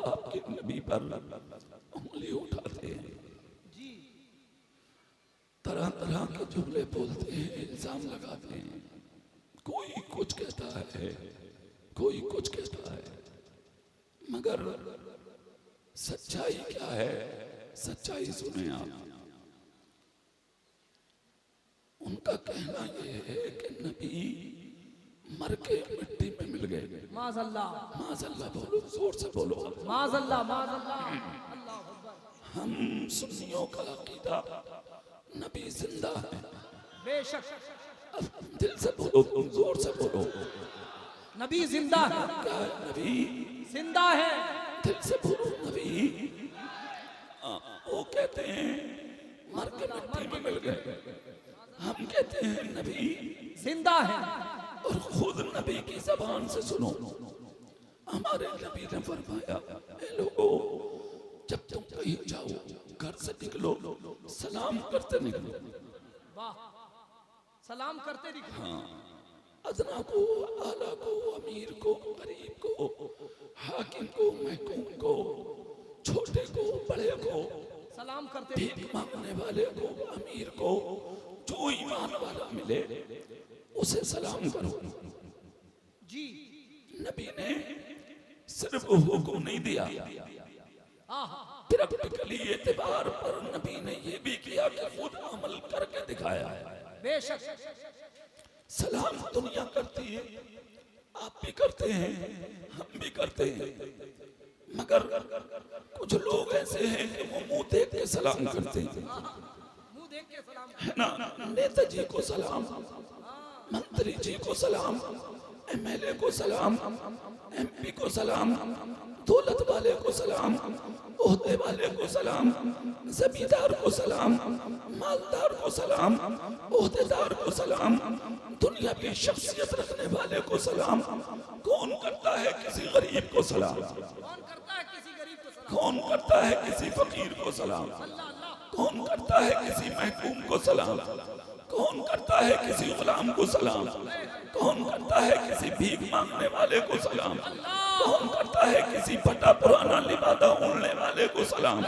आपके नबी पर उंगली उठाते हैं, तरह तरह के जुमले बोलते हैं, इल्जाम लगाते हैं। कोई कुछ कहता है, कोई कुछ कहता है, मगर सच्चाई क्या है? सच्चाई सुने आप। उनका कहना यह है कि नबी मर के मिट्टी में मिल गए। माज़अल्लाह, माज़अल्लाह बोलो, जोर से बोलो। माज़अल्लाह, माज़अल्लाह। हम सुन्नियों का अकीदा नबी जिंदा है। बेशक दिल से बोलो, तुम जोर से बोलो। नबी जिंदा है। क्या है? नबी जिंदा है। दिल से बोलो, नबी। वो कहते हैं मर के मिट्टी में मिल गए, हम कहते हैं नबी जिंदा है। और खुद नबी की जबान से सुनो, हमारे नबी ने फरमाया, ए लोगों, जब तुम कहीं जाओ, घर से निकलो, सलाम करते निकलो। वाह, सलाम करते निकलो। हाँ, अदना को, आला को, अमीर को, गरीब को, हाकिम को, महकूम को, छोटे को, बड़े को, सलाम करते भीख मांगने वाले को, अमीर को, जो ईमान वाला मिले उसे सलाम करो। जी। नबी ने सिर्फ हुक्म नहीं दिया, प्रैक्टिकली एतबार पर नबी ने ये भी किया कि खुद अमल करके दिखाया। बेशक सलाम दुनिया करती है, आप भी करते हैं, हम भी करते हैं, मगर कुछ लोग ऐसे हैं कि वो मुंह देख के सलाम करते हैं, मुंह देख के सलाम है ना? नेताजी को सलाम, मंत्री जी को सलाम, एमएलए को सलाम, एमपी को सलाम, दौलत वाले को सलाम, ओहदे वाले को सलाम, जमींदार को सलाम, मालदार को सलाम, ओहदेदार को सलाम, दुनिया की शख्सियत रखने वाले को सलाम। कौन करता है किसी गरीब को सलाम? कौन करता है किसी गरीब को सलाम? कौन करता है किसी फकीर को सलाम? कौन करता है किसी महकूम को सलाम? कौन करता है किसी गुलाम को सलाम? कौन करता है किसी भीख मांगने वाले को सलाम? कौन करता है किसी फटा पुराना लिबादा ओढ़ने वाले को सलाम?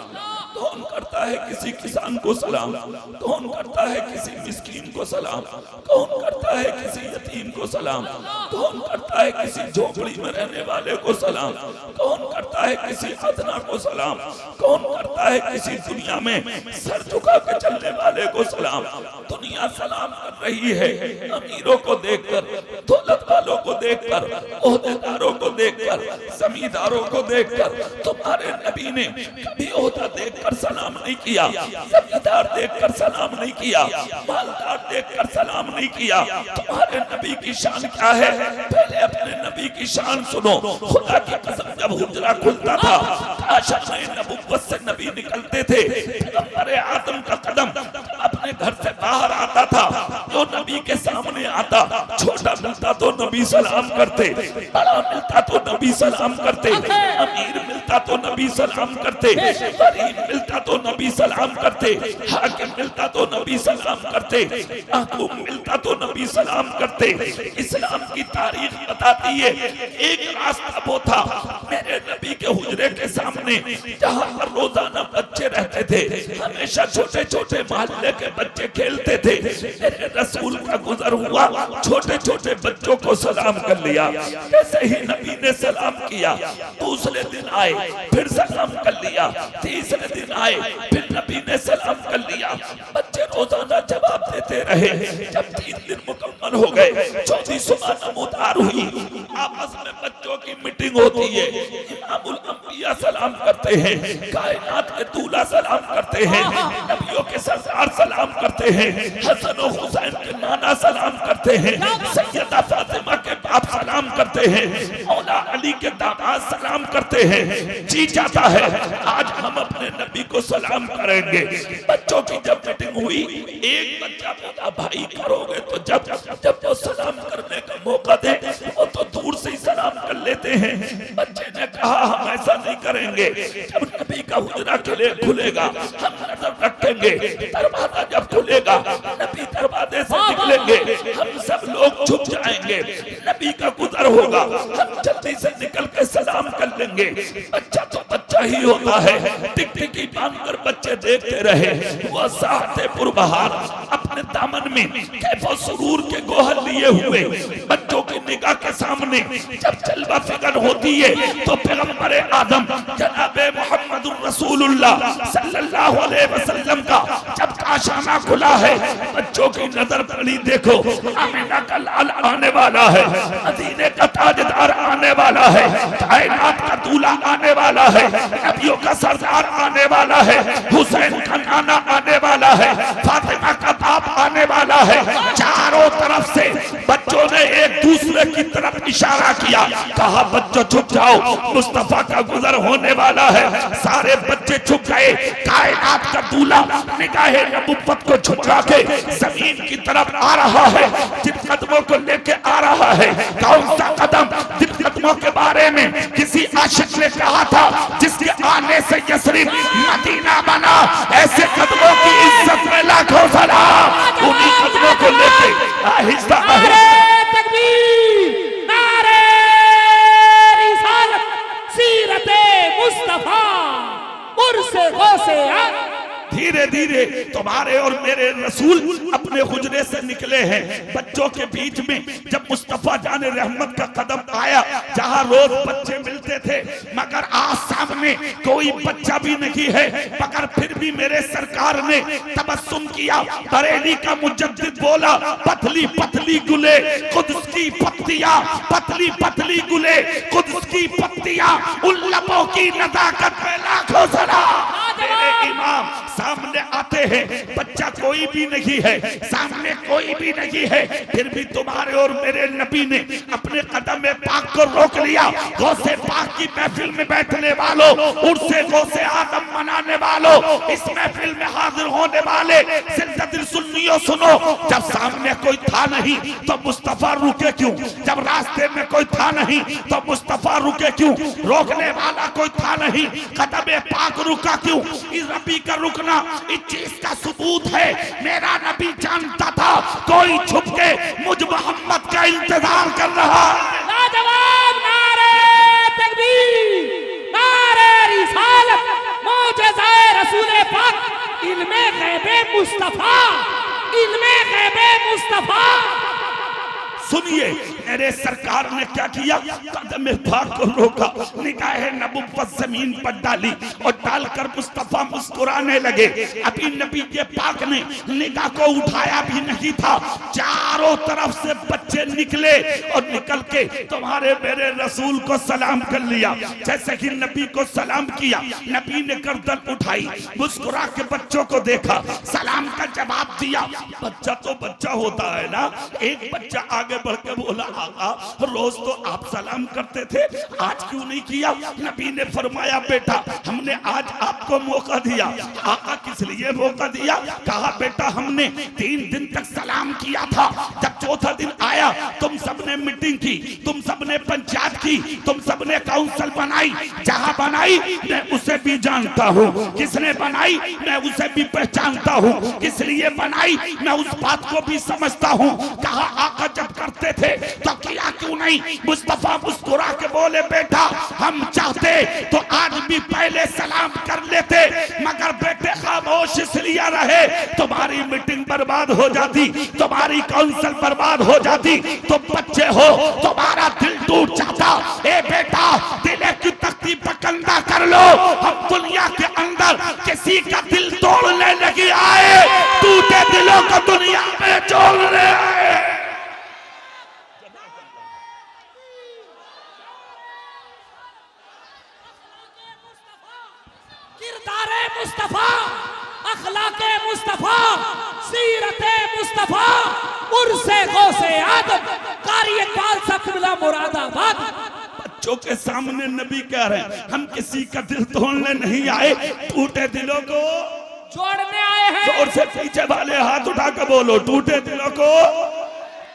कौन करता है किसी किसान को सलाम? कौन करता है किसी मिस्कीन को सलाम? कौन करता है किसी यतीम को सलाम? कौन करता है किसी झोपड़ी में रहने वाले को सलाम? कौन करता है किसी अदना को सलाम? कौन करता है किसी दुनिया में सर झुका के चलने वाले को सलाम? दुनिया सलाम कर रही है अमीरों को देखकर, दौलत वालों को देखकर, ओहदेदारों को देखकर, जमींदारों को देखकर। तुम्हारे नबी ने कभी ओहदा देखकर सलाम नहीं किया, जमींदार देखकर सलाम नहीं किया, मालदार देखकर सलाम नहीं किया। तुम्हारे नबी की शान क्या है? पहले अपने नबी की शान सुनो। खुदा की कसम, जब हुजरा खुलता था, आशाए नबुव्वत से नबी निकलते थे, पैगंबर आदम का कदम अपने घर से बाहर आता था, जो नबी के सामने आता, छोटा मिलता तो नबी सलाम करते, बड़ा मिलता तो नबी सलाम करते, अमीर मिलता तो नबी सलाम करते, गरीब मिलता तो नबी सलाम करते, हाकिम मिलता तो नबी सलाम करते, महकूम मिलता तो नबी सलाम करते। इस्लाम की तारीख बताती है, एक रास्ता वो था मेरे नबी के हुजरे के सामने, जहाँ पर रोजाना बच्चे रहते थे, हमेशा छोटे छोटे मोहल्ले के बच्चे खेलते थे। मेरे रसूल का गुजर हुआ, छोटे छोटे बच्चों को सलाम कर लिया। जैसे ही नबी ने सलाम किया, दूसरे दिन आए फिर सलाम कर लिया, तीसरे दिन आए फिर नबी ने सलाम कर लिया। बच्चे रोजाना जवाब देते रहे। जब 3 दिन मुकम्मल हो गए, 14 सुबह नमूदार हुई, आपस में बच्चों की मीटिंग होती है। इमामुल अंबिया सलाम करते हैं, कायनात के दूल्हा सलाम करते हैं, नबियों के सरदार सलाम करते हैं, हसन और हुसैन के नाना सलाम करते हैं, सैयदा फातिमा के बाप सलाम करते हैं, मौला अली के दामाद सलाम करते हैं। जी चाहता है आज हम अपने नबी को सलाम करेंगे। बच्चों की जब मीटिंग हुई, एक बच्चा बोला, भाई करोगे तो जब वो सलाम करने का मौका दे, वो तो दूर से ही सलाम सलाम कर लेते हैं। बच्चे ने कहा हम ऐसा नहीं करेंगे, जब नबी का हुजरा खुलेगा हम नजर रखेंगे, दरवाजा जब खुलेगा नबी दरवाजे से निकलेंगे, हम सब लोग छुप जाएंगे, नबी का गुजर होगा, हम जल्दी से निकल के सलाम कर लेंगे। बच्चा तो बच्चा ही होता है, टिकटिकी बांधकर बच्चे देखते रहे। वह साथे पुरबहार अपने दामन में कैफो सुरूर के गोहर लिए हुए बच्चों की निगाह के सामने जब जलवा फिकर होती है तो पैगंबर आदम जनाबे मुहम्मदुर रसूलुल्लाह सल्लल्लाहु अलैहि वसल्लम का जब काशाना खुला है, बच्चों की नजर पड़ी, देखो आमिना का लाल आने वाला है, मदीने का ताजदार आने वाला है, कायनात का दूल्हा आने वाला है, नबियों का सरदार आने वाला है, हुसैन का नाना आने वाला है, फातिमा का बाप आने वाला है। चारों तरफ से बच्चों ने एक दूसरे की तरफ इशारा किया, कहा बच्चों छुप जाओ, मुस्तफा का गुजर होने वाला है। सारे बच्चे छुप गए। कायनात का दूल्हा निगाहे नबुव्वत को झुका के जमीन की तरफ आ रहा है, जिन कदमों को लेके आ रहा है। कौन सा कदम? जिन कदमों के बारे में किसी आशिक ने कहा था जिसके आने से यसरिब मदीना बना, ऐसे कदमों की इज्जत में लाखों सलाम। उन्हीं कदमों को लेके आहिस्ता आहिस्ता नारे रिसालत सीरते मुस्तफा उर्से गौसे धीरे धीरे तुम्हारे और मेरे रसूल अपने हुजरे से निकले हैं। बच्चों के बीच में जब मुस्तफा जाने रहमत का कदम आया, जहां रोज बच्चे मिलते थे मगर आज सामने कोई बच्चा भी नहीं है, मगर फिर भी मेरे सरकार ने तबस्सुम किया। बरेली का मुजद्दिद बोला, पतली पतली गुले कुद्स की पत्तियां, पतली पतली गुले कुद्स की पत्तियां, उन लबों की नज़ाकत में लाखों सलाम। मेरे इमाम सामने आते हैं, बच्चा कोई भी नहीं है, सामने कोई भी नहीं है, फिर भी तुम्हारे और मेरे नबी ने अपने कदम में पाक को रोक लिया। गौसे पाक की महफिल में बैठने वालों, उर्से गौसे आदम मनाने वालों, इस महफिल में हाजिर होने वाले जिंदा दिल सुन्नियों सुनो, जब सामने कोई था नहीं तो मुस्तफा रुके क्यों? जब रास्ते में कोई था नहीं तो मुस्तफा रुके क्यों? रोकने वाला कोई था नहीं, कदम पाक रुका क्यों? इस नबी का रुकना इस चीज का सबूत है, मेरा नबी जानता था कोई छुप के मुझ मोहम्मद का इंतजार कर रहा है। लाजवाब नारे तकबीर, नारे रिसालत, मौजज़ाए रसूल पाक, इल्मे गैबे मुस्तफा, इल्मे गैबे मुस्तफा। सुनिए मेरे सरकार ने क्या किया, कदम पाक को रोका, निगाहे नबुव्वत जमीन पर डाली और डालकर मुस्तफा मुस्कुराने लगे। अभी नबी के पाक ने निगाह को उठाया भी नहीं था, चारों तरफ से बच्चे निकले और निकल के तुम्हारे मेरे रसूल को सलाम कर लिया। जैसे ही नबी को सलाम किया, नबी ने गर्दन उठाई, मुस्कुरा के बच्चों को देखा, सलाम का जवाब दिया। बच्चा तो बच्चा होता है ना। एक बच्चा आगे बढ़ के बोला, आका रोज तो आप सलाम करते थे, आज क्यों नहीं किया? नबी ने फरमाया, बेटा हमने आज आपको मौका दिया। आका किस लिए मौका दिया? कहा बेटा हमने 3 दिन तक सलाम किया था, जब चौथा दिन आया तुम सबने मीटिंग की, तुम सबने पंचायत की, तुम सबने काउंसिल बनाई। जहां बनाई मैं उसे भी जानता हूँ, किसने बनाई मैं उसे भी पहचानता हूँ, किस लिए बनाई मैं उस बात को भी समझता हूँ। कहा आका जब करते थे तो किया क्यों नहीं? मुस्तफा मुस्कुरा के बोले, बेटा हम चाहते तो आज भी पहले सलाम कर लेते, मगर बेटे खामोश इसलिए रहे, तुम्हारी मीटिंग बर्बाद हो जाती, तुम्हारी काउंसिल बर्बाद हो जाती, तुम बच्चे हो, तुम्हारा दिल टूट जाता। ए बेटा दिल की तख्ती पकंदा कर लो, हम दुनिया के अंदर किसी का दिल तोड़ने लगी आए, टूटे दिलों को दुनिया में जोड़ने आए। किरदारे मुस्तफा, अखलाके मुस्तफा, सीरते मुस्तफा, उर्से गौसे आदम, कारी इकबाल साहब किबला मुरादाबाद। बच्चों के सामने नबी कह रहे हैं, हम किसी का दिल तोड़ने नहीं आए, टूटे दिलों को जोड़ने आए हैं। जोर से पीछे वाले हाथ उठा के बोलो, टूटे दिलों को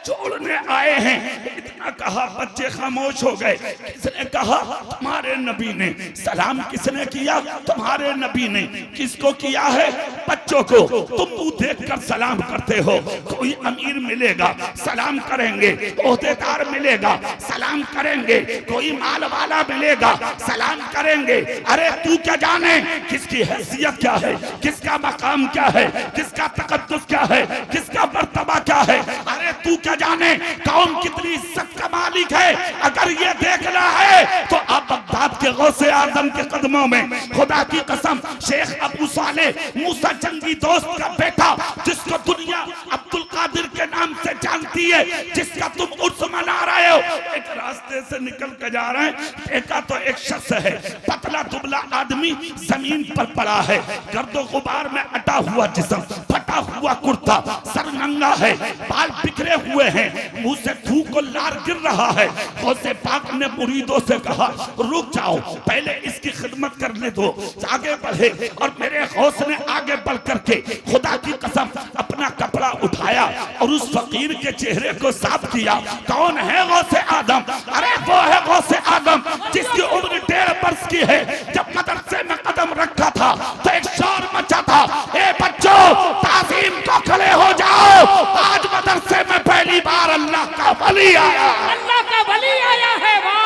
छोड़ने आए हैं। इतना कहा बच्चे खामोश हो गए। किसने कहा? तुम्हारे नबी ने। सलाम किसने किया? तुम्हारे नबी ने। किसको किया है? बच्चों को। तुम मुंह देखकर सलाम करते हो। कोई अमीर मिलेगा सलाम करेंगे, ओहदेदार मिलेगा सलाम करेंगे, कोई माल वाला मिलेगा सलाम करेंगे। अरे तू क्या जाने किसकी हैसियत क्या है, किसका मकाम क्या है, किसका तकद्दुस क्या है, किसका मर्तबा क्या है। अरे तू क्या जाने कौन कितनी इज्जत का मालिक है। अगर ये देखना है तो आप बगदाद के गौसे आजम के कदमों में, खुदा की कसम, शेख अबू साले मूसा जंगी दोस्त का बेटा, जिसको दुनिया अब्दुल कादिर के नाम से जानती है, जिसका तुम उर्स मना रहे हो, एक रास्ते से निकल के जा रहे हैं। देखा तो एक शख्स है, पतला दुबला आदमी, जमीन पर पड़ा है, गर्दो गुबार में अटा हुआ जिस्म, फटा हुआ कुर्ता, सर नंगा है, बाल बिखरे हुए हैं, मुंह से थूक और लार गिर रहा है। गौसे पाक ने मुरीदों से कहा रुक जाओ, पहले इसकी खिदमत करने दो। आगे बढ़े और मेरे गौस ने आगे बढ़ करके खुदा की कसम अपना कपड़ा उठाया और उस फकीर के चेहरे को साफ किया। कौन है गौसे आदम? अरे वो है गौसे आदम जिसकी उम्र 1.5 वर्ष की है। जब मदरसे में कदम रखा था तो एक शोर मचा था, ए बच्चों ताज़ीम को खड़े हो जाओ, आज मदरसे में पहली बार अल्लाह का वली आया, अल्लाह का वली आया है। वाह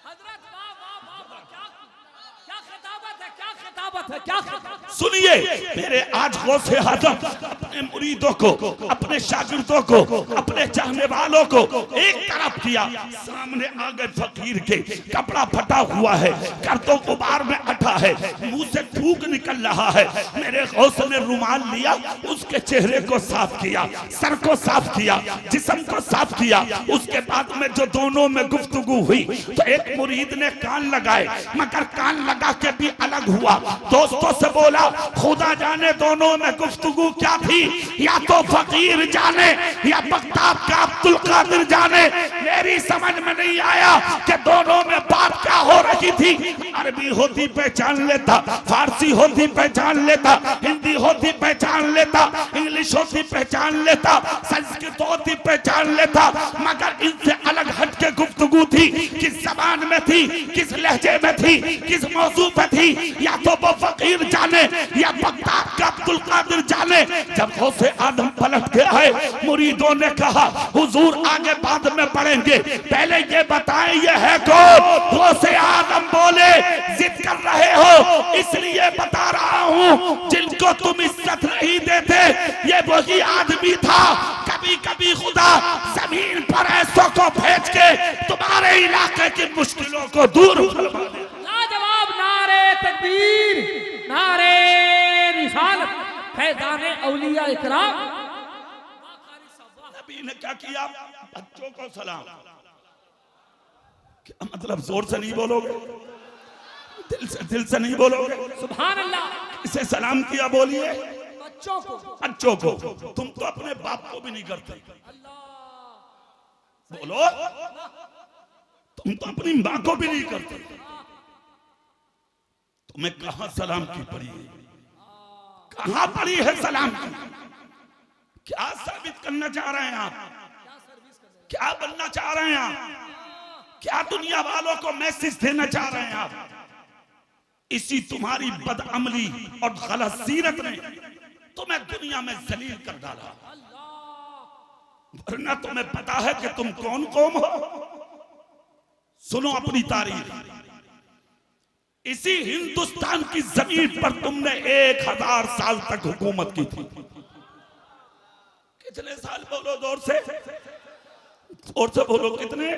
हजरत, वाह वाह वाह, क्या खिताबत है, क्या खिताबत है, क्या खिताबत। सुनिए मेरे आज गौसे आदम अपने मुरीदों को, अपने शागिर्दों को, अपने चाहने वालों को एक तरफ किया। सामने आ गए फकीर के, कपड़ा फटा हुआ है, गर्दों गुबार में अटा है, मुंह से थूक निकल रहा है। मेरे गौस ने रुमाल लिया, उसके चेहरे को साफ किया, सर को साफ किया, जिस्म को साफ किया। उसके बाद में जो दोनों में गुफ्तगू हुई तो एक मुरीद ने कान लगाए, मगर कान लगा के भी अलग हुआ। दोस्तों से बोला खुदा जाने दोनों में गुफ्तगू क्या थी, या तो फकीर जाने या बगदाद का अब्दुल कादिर जाने। मेरी समझ में नहीं आया कि दोनों में बात क्या हो रही थी। अरबी होती पहचान लेता, फारसी होती पहचान लेता, हिंदी होती पहचान लेता, इंग्लिश होती पहचान लेता, संस्कृत होती पहचान लेता, मगर इनसे अलग हट के गुफ्तगू थी। किस जबान में थी, किस लहजे में थी, किस मौजू पे थी, या तो वो फकीर जाने या बगदाद का अब्दुल कादिर जाने। जब गौसे आदम पलट के आए, मुरीदों ने कहा हुजूर आगे बाद में बढ़ेंगे, पहले ये बताएं ये है कौन। गौसे आदम बोले जिद कर रहे हो इसलिए बता रहा हूँ, जिनको तुम इज्जत नहीं देते ये वही आदमी था। कभी कभी खुदा जमीन पर ऐसों को भेज के तुम्हारे इलाके की मुश्किलों को दूर फरमा दे। लाजवाब नारे तकबीर, नारे रिसालत, फैज़ाने औलिया इकराम। नबी ने क्या किया? बच्चों को सलाम। क्या मतलब? जोर से नहीं बोलोगे, दिल से नहीं बोलोगे? सुभान अल्लाह। इसे सलाम किया बोलिए बच्चों को, बच्चों को। तुम तो अपने बाप को भी नहीं करते। बोलो, तुम तो अपनी माँ को भी नहीं करते। तुम्हें कहां सलाम की पड़ी है? कहां पड़ी है सलाम की? क्या साबित करना चाह रहे हैं आप? क्या बनना चाह रहे हैं आप? क्या दुनिया वालों को मैसेज देना चाह रहे हैं आप? इसी तुम्हारी बदअमली और गलत सीरत ने तुम्हें दुनिया में जलील कर डाला। वरना तुम्हें पता है कि तुम कौन कौम हो। सुनो अपनी तारीख। इसी हिंदुस्तान की जमीन पर तुमने 1000 साल तक हुकूमत की थी। कितने साल? बोलो जोर से, जोर से बोलो। कितने?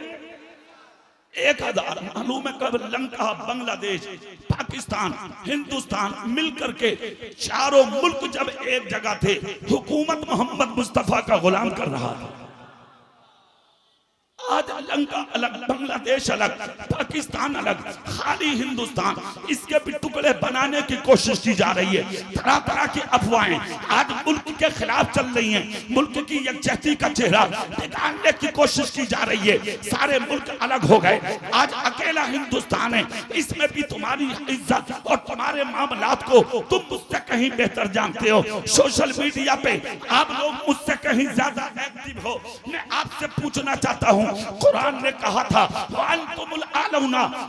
1000। मालूम है कब लंका, बांग्लादेश, पाकिस्तान, हिंदुस्तान मिलकर के चारों मुल्क जब एक जगह थे, हुकूमत मोहम्मद मुस्तफा का गुलाम कर रहा था। आज लंका अलग, बांग्लादेश अलग, पाकिस्तान पाकिस्तान अलग, खाली हिंदुस्तान, इसके भी टुकड़े बनाने की कोशिश की जा रही है। तरह तरह की अफवाहें आज मुल्क के खिलाफ चल रही हैं, मुल्क की यकजहती का चेहरा बिगाड़ने की कोशिश की जा रही है। सारे मुल्क अलग हो गए, आज अकेला हिंदुस्तान है। इसमें भी तुम्हारी इज्जत और तुम्हारे मामलात को तुम मुझसे कहीं बेहतर जानते हो। सोशल मीडिया पे आप लोग मुझसे कहीं ज्यादा एक्टिव हो। मैं आपसे पूछना चाहता हूँ, कुरान ने कहा था वांतुमुल आलौना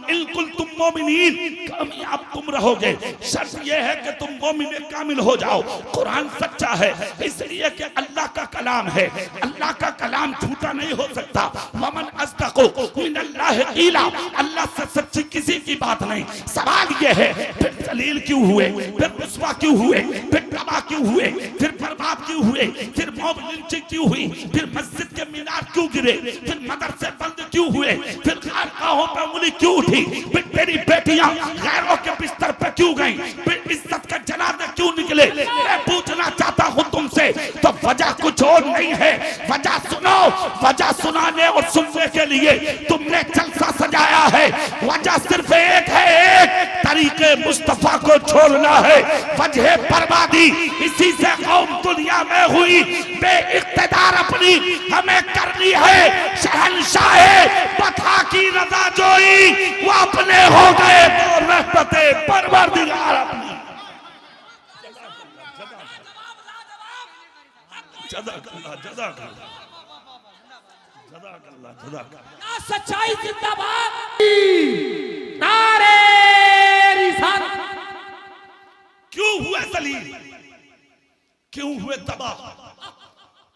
इन कुंतुम मोमिनीन, कामयाब तुम रहोगे, शर्त यह है कि तुम मोमिन कामिल हो जाओ। कुरान सच्चा है इसलिए कि अल्लाह का कलाम है, अल्लाह का कलाम झूठा नहीं हो सकता। वमन अस्दक़ु मिनल्लाहि क़ीला, अल्लाह से सच्ची किसी की बात नहीं। सवाल यह है फिर जलील क्यों हुए, फिर रुस्वा क्यों हुए, फिर तबाह क्यों हुए, फिर बर्बाद क्यों हुए, फिर मॉब लिंचिंग क्यों हुई, फिर मस्जिद के मीनार क्यों गिरे, फिर मदरसे बंद क्यों हुए, फिर खानकाहों पर उंगली क्यों उठी, फिर तेरी बेटियां गैरों के बिस्तर पर क्यों गईं, फिर इज्जत के जनाजे क्यों निकले। मैं पूछना चाहता हूं तुमसे, तो वजह कुछ और नहीं है। वजह सुनो, वजह सुनाने और सुनने के लिए तुमने जलसा सजाया है। वजह सिर्फ एक है, एक तरीके मुस्तफा को छोड़ना है। वजह बर्बादी इसी से कौम दुनिया में हुई बेइख्तियार अपनी हमें करनी है। शहंशाह बता की रजा जोई वो अपने हो गए तो रहमते परवरदिगार अपनी। सच्चाई जिंदाबाद, नारे रिसालत। क्यों हुए जलील, क्यों हुए तबाह,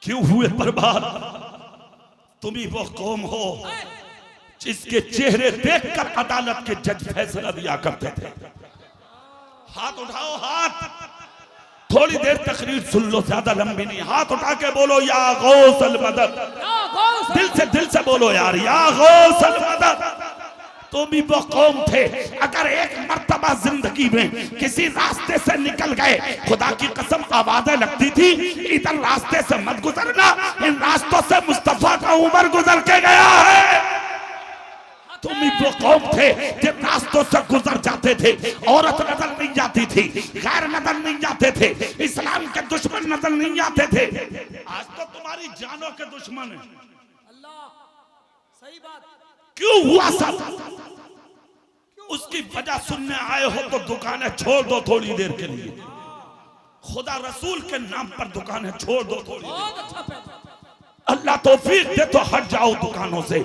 क्यों हुए बर्बाद? तुम ही वो कौम हो जिसके चेहरे देखकर अदालत के जज फैसला दिया करते थे। हाथ उठाओ, हाथ, थोड़ी देर तकरीर सुन लो, ज्यादा लंबी नहीं। हाथ उठा के बोलो या गौसल मदद, दिल से बोलो यार, या गौसल मदद। तो भी वो कौम थे, अगर एक मर्तबा जिंदगी में किसी रास्ते से निकल गए, खुदा की कसम आवाजें लगती थी इधर रास्ते से मत गुजरना, इन रास्तों से मुस्तफा का उमर गुजर के गया है। तुम ही वो कौम थे जिन रास्तों से गुजर जाते थे, औरत नजर नहीं जाती थी, गैर नजर नहीं जाते थे, इस्लाम के दुश्मन नजर नहीं आते थे। आज तो तुम्हारी जानों के दुश्मन है। अल्लाह, सही बात। क्यों हुआ सब? उसकी वजह सुनने आए हो तो दुकानें छोड़ दो थोड़ी देर के लिए। खुदा रसूल के नाम पर दुकानें छोड़ दो थोड़ी देर। बहुत अच्छा पैसा। अल्लाह तौफीक दे तो हट जाओ दुकानों से,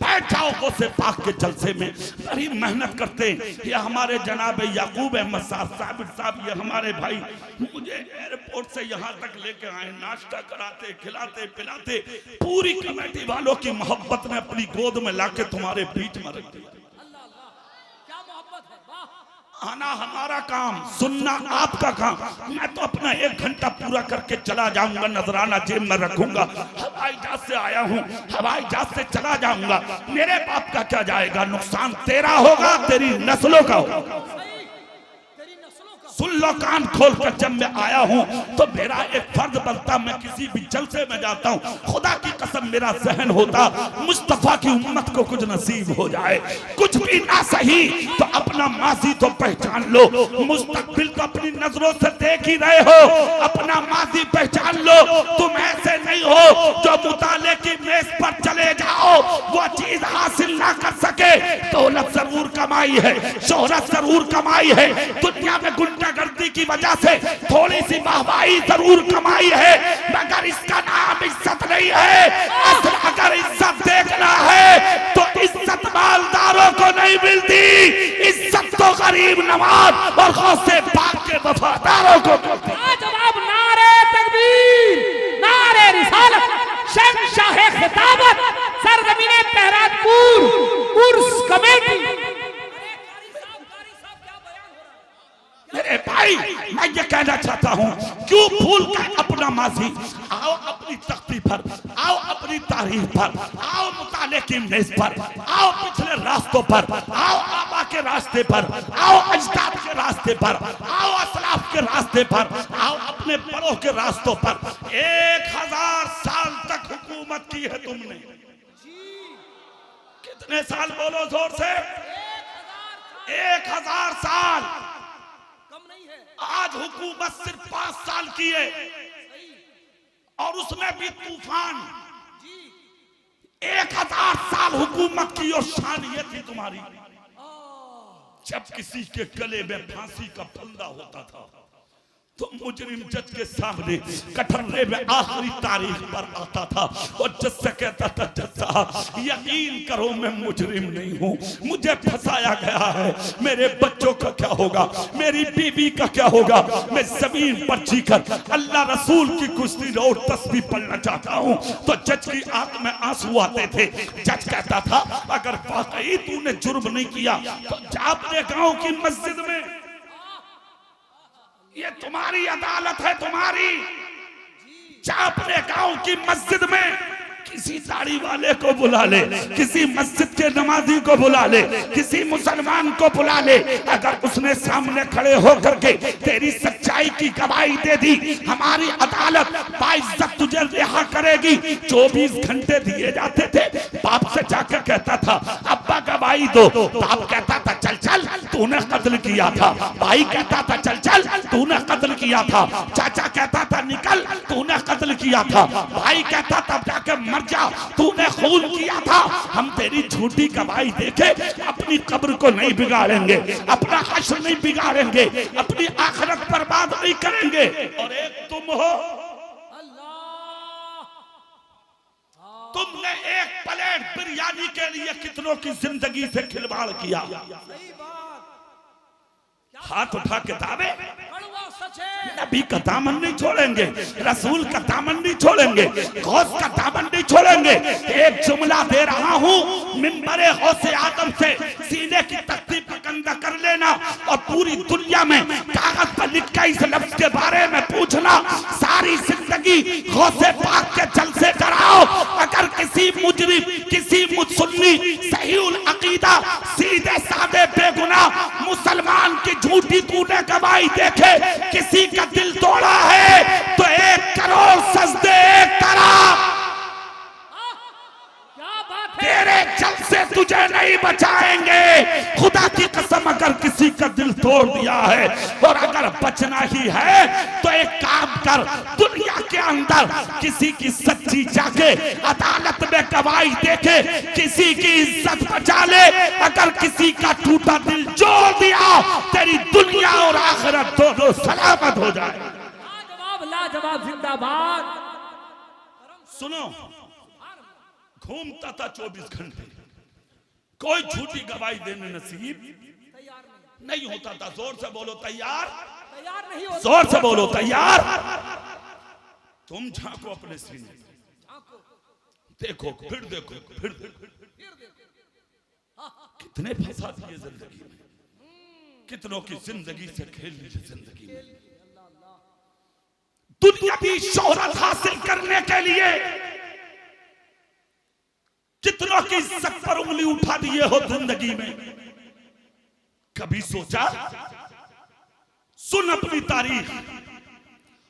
बैठ जाओ गौसे पाक के जलसे में। बड़ी मेहनत करते हैं ये हमारे जनाब याकूब अहमद साहब, ये हमारे भाई मुझे एयरपोर्ट से यहाँ तक लेके आए, नाश्ता कराते, खिलाते पिलाते, पूरी कमेटी वालों की मोहब्बत ने अपनी गोद में लाके तुम्हारे बीच में रख दिया। क्या मोहब्बत है, वाह। आना हमारा काम, सुनना आपका काम। मैं तो अपना 1 घंटा पूरा करके चला जाऊंगा, नजराना जेब में रखूंगा। हवाई जहाज से आया हूँ, हवाई जहाज से चला जाऊंगा। मेरे बाप का क्या जाएगा, नुकसान तेरा होगा, तेरी नस्लों का होगा। सुन लो कान खोल कर, जब मैं आया हूँ तो मेरा एक फर्ज बनता, मैं किसी भी जलसे में जाता हूँ, खुदा की कसम मेरा जहन होता मुस्तफा की उम्मत को कुछ नसीब हो जाए। कुछ भी ना सही तो अपना माजी तो पहचान लो, मुस्तकबिल तो अपनी नजरों से देख ही रहे हो, अपना माजी पहचान लो। तुम ऐसे नहीं हो जो मुताले की मेज पर चले जाओ, वो चीज हासिल ना कर सके। दौलत जरूर कमाई है, शोहरत जरूर कमाई है, दुनिया में गुंडागर्दी की वजह से थोड़ी सी वाहवाही जरूर कमाई है, मगर इसका नाम इज्जत नहीं है। अगर इज्जत देखना है तो इज्जत मालदारों को नहीं मिलती, इज्जत तो गरीब नवाज और गौसे पाक के वफादारों को मिलती है। जवाब नारे तकबीर, नारे रिसालत, शहंशाह खिताबत, सरजमीने पहरातपुर उर्स कमेटी। मेरे भाई मैं ये कहना चाहता हूँ, क्यों भूल कर अपना माजी? आओ अपनी तख्ती पर, आओ अपनी तारीख पर, आओ मुताले की मेज पर, आओ पिछले रास्तों पर, आओ आबा के रास्ते पर, आओ अजदाद के रास्ते पर, आओ असलाफ के रास्ते पर, आओ अपने बड़ों के रास्तों पर। 1000 साल तक हुकूमत की है तुमने। कितने साल बोलो जोर से? 1000 साल कम नहीं है। आज हुकूमत सिर्फ 5 साल की है और उसमें भी तूफान। 1000 साल हुकूमत की और शान ये थी तुम्हारी। जब किसी के गले में फांसी का फंदा होता था तो मुजरिम जज के सामने कटघरे में आखिरी तारीख पर आता था और जज से कहता था, जज साहब यकीन करो मैं मुजरिम नहीं हूँ, मुझे फंसाया गया है, मेरे बच्चों का क्या होगा, मेरी बीवी का क्या होगा, मैं जमीन पर जीकर अल्लाह रसूल की कुश्ती और तस्बीह पढ़ना चाहता हूँ। तो जज की आंख में आंसू आते थे। जज कहता था अगर वाकई तूने जुर्म नहीं किया तो जा अपने गांव की मस्जिद में, ये तुम्हारी अदालत है, तुम्हारी, जा अपने गांव की मस्जिद में किसी दाढ़ी वाले को बुला ले, किसी मस्जिद के नमाजी को बुला ले, किसी मुसलमान को बुला ले, अगर उसने सामने खड़े होकर के तेरी सच्चाई की गवाही दे दी, हमारी अदालत बाइज्जत तुझे रिहा करेगी। 24 घंटे दिए जाते थे। बाप से जाकर कहता था अब्बा गवाही दो, बाप कहता था चल चल तूने कत्ल किया था, भाई कहता था चल चल तूने कत्ल किया था, चाचा कहता था निकल तूने कत्ल किया था, भाई कहता था जाके मर जा तूने खून किया था। हम तेरी झूठी गवाही देके अपनी कब्र को नहीं बिगाड़ेंगे, अपना हश्र नहीं बिगाड़ेंगे, अपनी आखिरत बर्बाद नहीं करेंगे। और एक तुम हो, तुमने एक प्लेट बिरयानी के लिए कितनों की जिंदगी से खिलवाड़ किया। हाथ उठा के दावे नबी का दामन नहीं छोड़ेंगे, रसूल का दामन नहीं छोड़ेंगे, गौस का दामन नहीं छोड़ेंगे। एक जुमला दे रहा हूँ मिंबरे गौसे आदम से सीने की तख्ती पर कंधा कर लेना और पूरी दुनिया में कागज पर लिख के इस लफ्ज के बारे में पूछना, सारी जिंदगी गौसे पाक के जलसे कराओ। अगर किसी मुजरिम, किसी मुसल्ली सहीउल अकीदा, सीधे साधे बेगुनाह मुसलमान की झूठी तूने गवाही देखे किसी का दिल तोड़ा है तो 1 करोड़ सजदे करा। तेरे जल से तुझे नहीं बचाएंगे। खुदा की कसम अगर किसी का दिल तोड़ दिया है और अगर बचना ही है तो एक काम कर, दुनिया के अंदर किसी की सच्ची जाके अदालत में गवाही देके किसी की इज्जत बचा ले। अगर किसी का टूटा दिल जोड़ दिया तेरी दुनिया और आखिरत दोनों सलामत हो जाए। लाजवाब लाजवाब जिंदाबाद। सुनो, घूमता था 24 घंटे, कोई झूठी गवाही देने नसीब नहीं होता था। जोर से बोलो तैयार, तैयार नहीं होता। जोर से बोलो तैयार। तुम झांको अपने सीने, देखो फिर देखो फिर देखो, कितने फंसा दिए जिंदगी में, कितनों की जिंदगी से खेल ली जिंदगी में। दुनियावी शोहरत हासिल करने के लिए कितनों की इज्जत पर उंगली उठा दिए हो जिंदगी में। कभी सोचा? सुन अपनी तारीख।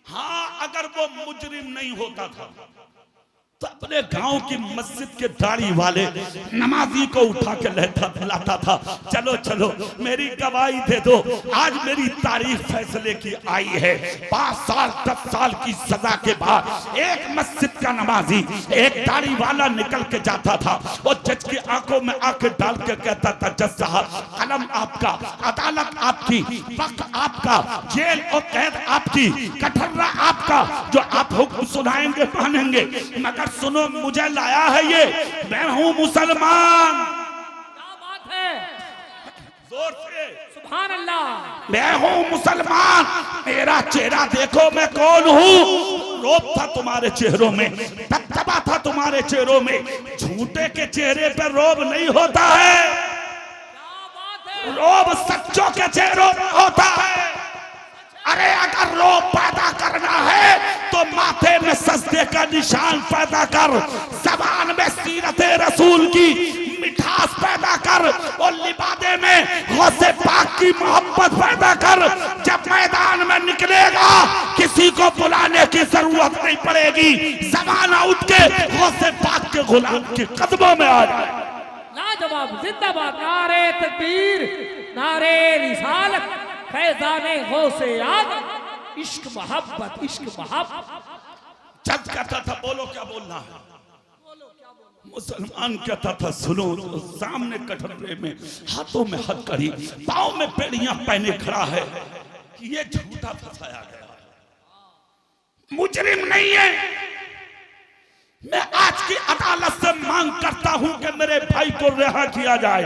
हाँ, अगर वो मुजरिम नहीं होता था तो अपने गांव की मस्जिद के दाढ़ी वाले नमाजी को उठा के लाता था, चलो चलो मेरी गवाही दे दो, आज मेरी तारीख फैसले की आई है। 5 साल 10 साल की सजा के बाद एक मस्जिद का नमाजी, एक दाढ़ी वाला निकल के जाता था और जज की आंखों में आंखें डाल के कहता था, जज साहब कलम आपका, अदालत आपकी, वक्त आपका, जेल और कैद आपकी, कटघरा आपका, जो आप हुक्म सुनाएंगे मानेंगे। मगर सुनो, मुझे लाया है ये, मैं हूं मुसलमान। क्या बात है, जोर से सुभान अल्लाह। मैं हूं मुसलमान, मेरा चेहरा देखो मैं कौन हूं। रोब था तुम्हारे चेहरों में, दबदबा था तुम्हारे चेहरों में, झूठे के चेहरे पर रोब नहीं होता है, क्या बात है, रोब सच्चों के चेहरों में होता है। अरे अगर रोब पैदा करना है तो माथे में सजदे का निशान पैदा कर, ज़बान में सीरत रसूल की मिठास पैदा कर और लिबादे में गौसे पाक की मोहब्बत पैदा कर। जब मैदान में निकलेगा किसी को बुलाने की जरूरत नहीं पड़ेगी, ज़माना उठ के गौसे पाक के गुलाम के कदमों में आ जाए। लाजवाब, जिंदाबाद, नारे तकबीर, नारे रिसालत, फैजाने गौसे आज़म, इश्क मोहब्बत, इश्क मोहब्बत। जज कहता था बोलो क्या बोलना है, मुसलमान कहता था सुनो। तो सामने कटोरे में हाथों में हथकड़ी, पाँव में बेड़ियां पहने खड़ा है कि ये झूठा फंसाया गया, मुजरिम नहीं है। मैं आज की अदालत से मांग करता हूं कि मेरे भाई को रिहा किया जाए।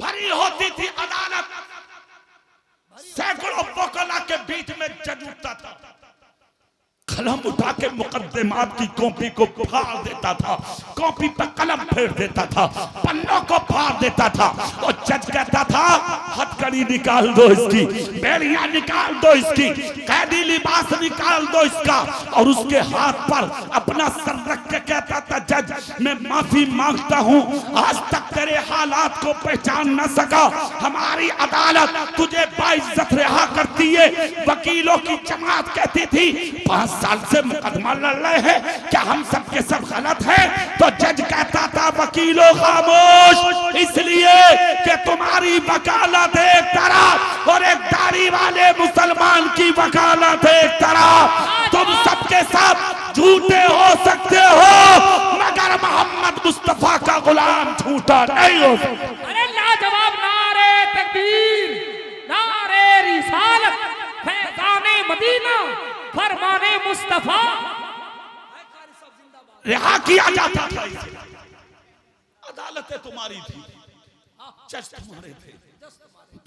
भरी होती थी अदालत, सैकड़ों वकला के बीच में जज उठता था, कलम उठा के मुकद्दमात की कॉपी को फाड़ देता था, कॉपी पर कलम फेर देता था, पन्नों को फाड़ देता था और जज कहता था हथकड़ी निकाल दो इसकी, बेड़ियां निकाल दो इसकी, कैदी लिबास निकाल दो इसका। और उसके हाथ पर अपना सर रख के कहता था जज मैं माफी मांगता हूं, आज तक तेरे हालात को पहचान न सका, हमारी अदालत तुझे बाइज्जत रिहा करती है। वकीलों की जमात कहती थी 5 साल से मुकदमा लड़ रहे हैं, क्या हम सब के सब गलत हैं? तो जज कहता था वकीलों खामोश, इसलिए कि तुम्हारी वकालत एक तरफ और एक दाढ़ी वाले मुसलमान की वकालत एक तरफ। तुम सबके सब झूठे हो सकते हो मगर मोहम्मद मुस्तफा का गुलाम झूठा नहीं हो सकता। अरे लाजवाब, नारे तकबीर, नारे रिसालत, फैजाने मदीना, फरमाने मुस्तफा। रिहा किया जाता था। अदालतें तुम्हारी थी, जज तुम्हारे थे,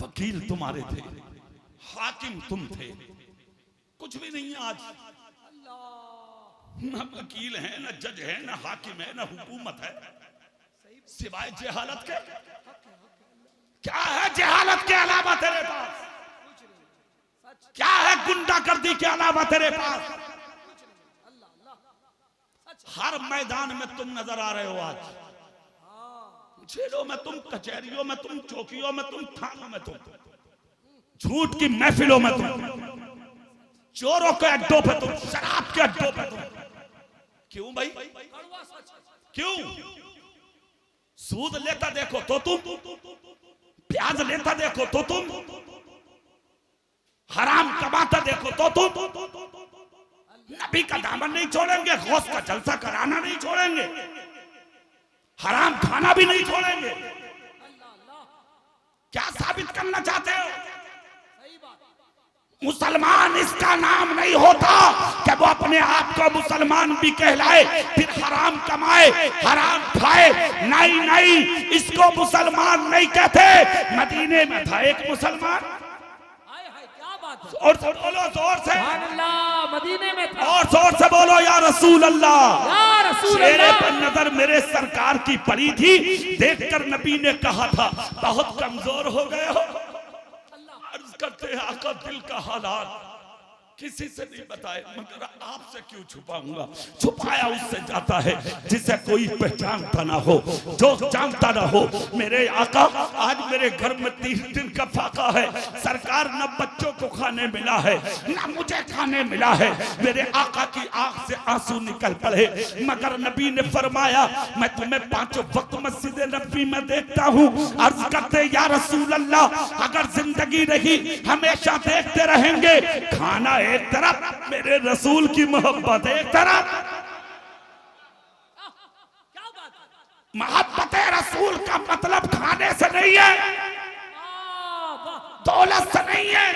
वकील तुम्हारे थे, हाकिम तुम थे, कुछ भी नहीं है आज। ना वकील है, ना जज है, ना हाकिम है, ना हुकूमत है, सिवाय जहालत के। क्या है जहालत के अलावा तेरे पास? क्या है गुंडागर्दी के अलावा तेरे पास? हर मैदान में तुम नजर आ रहे हो आज, जेलों में तुम, कचहरियों में तुम, चौकियों में तुम, थानों में तुम, झूठ की महफिलों में तुम, चोरों के अड्डों पे तुम, शराब के अड्डों पे तुम। क्यों भाई, क्यों? सूद लेता देखो तो तुम, प्याज लेता देखो तो तुम, हराम कमाता देखो तो तुम। नबी का दामन नहीं छोड़ेंगे, गौस का जलसा कराना नहीं छोड़ेंगे, हराम खाना भी नहीं छोड़ेंगे। क्या साबित करना चाहते हो? मुसलमान इसका नाम नहीं होता कि वो अपने आप को मुसलमान भी कहलाए फिर हराम कमाए, हराम खाए। नहीं नहीं, इसको मुसलमान नहीं कहते। मदीने में था एक मुसलमान, और बोलो जोर से, मदीने में था, और जोर से बोलो या रसूल अल्लाह, या रसूल चेहरे अल्लाह। पर नजर मेरे सरकार की पड़ी थी, देखकर नबी ने कहा था बहुत कमजोर हो गए हो। अर्ज करते हैं आका दिल का हालात किसी से नहीं बताए, मगर आपसे क्यों छुपाऊंगा? छुपाया उससे जाता है जिसे कोई पहचानता ना हो, जो जानता ना हो। मेरे आका आज मेरे घर में 3 दिन का फाका है, सरकार न बच्चों को खाने मिला है न मुझे खाने मिला है। मेरे आका की आंख से आंसू निकल पड़े, मगर नबी ने फरमाया मैं तुम्हें 5 वक्त मस्जिद नबी में देखता हूँ। अर्ज करते या रसूल अल्लाह, अगर जिंदगी रही हमेशा देखते रहेंगे। खाना एक तरफ, मेरे रसूल की मोहब्बत एक तरफ। क्या बात है? मोहब्बत रसूल का मतलब खाने से नहीं है, दौलत से नहीं है।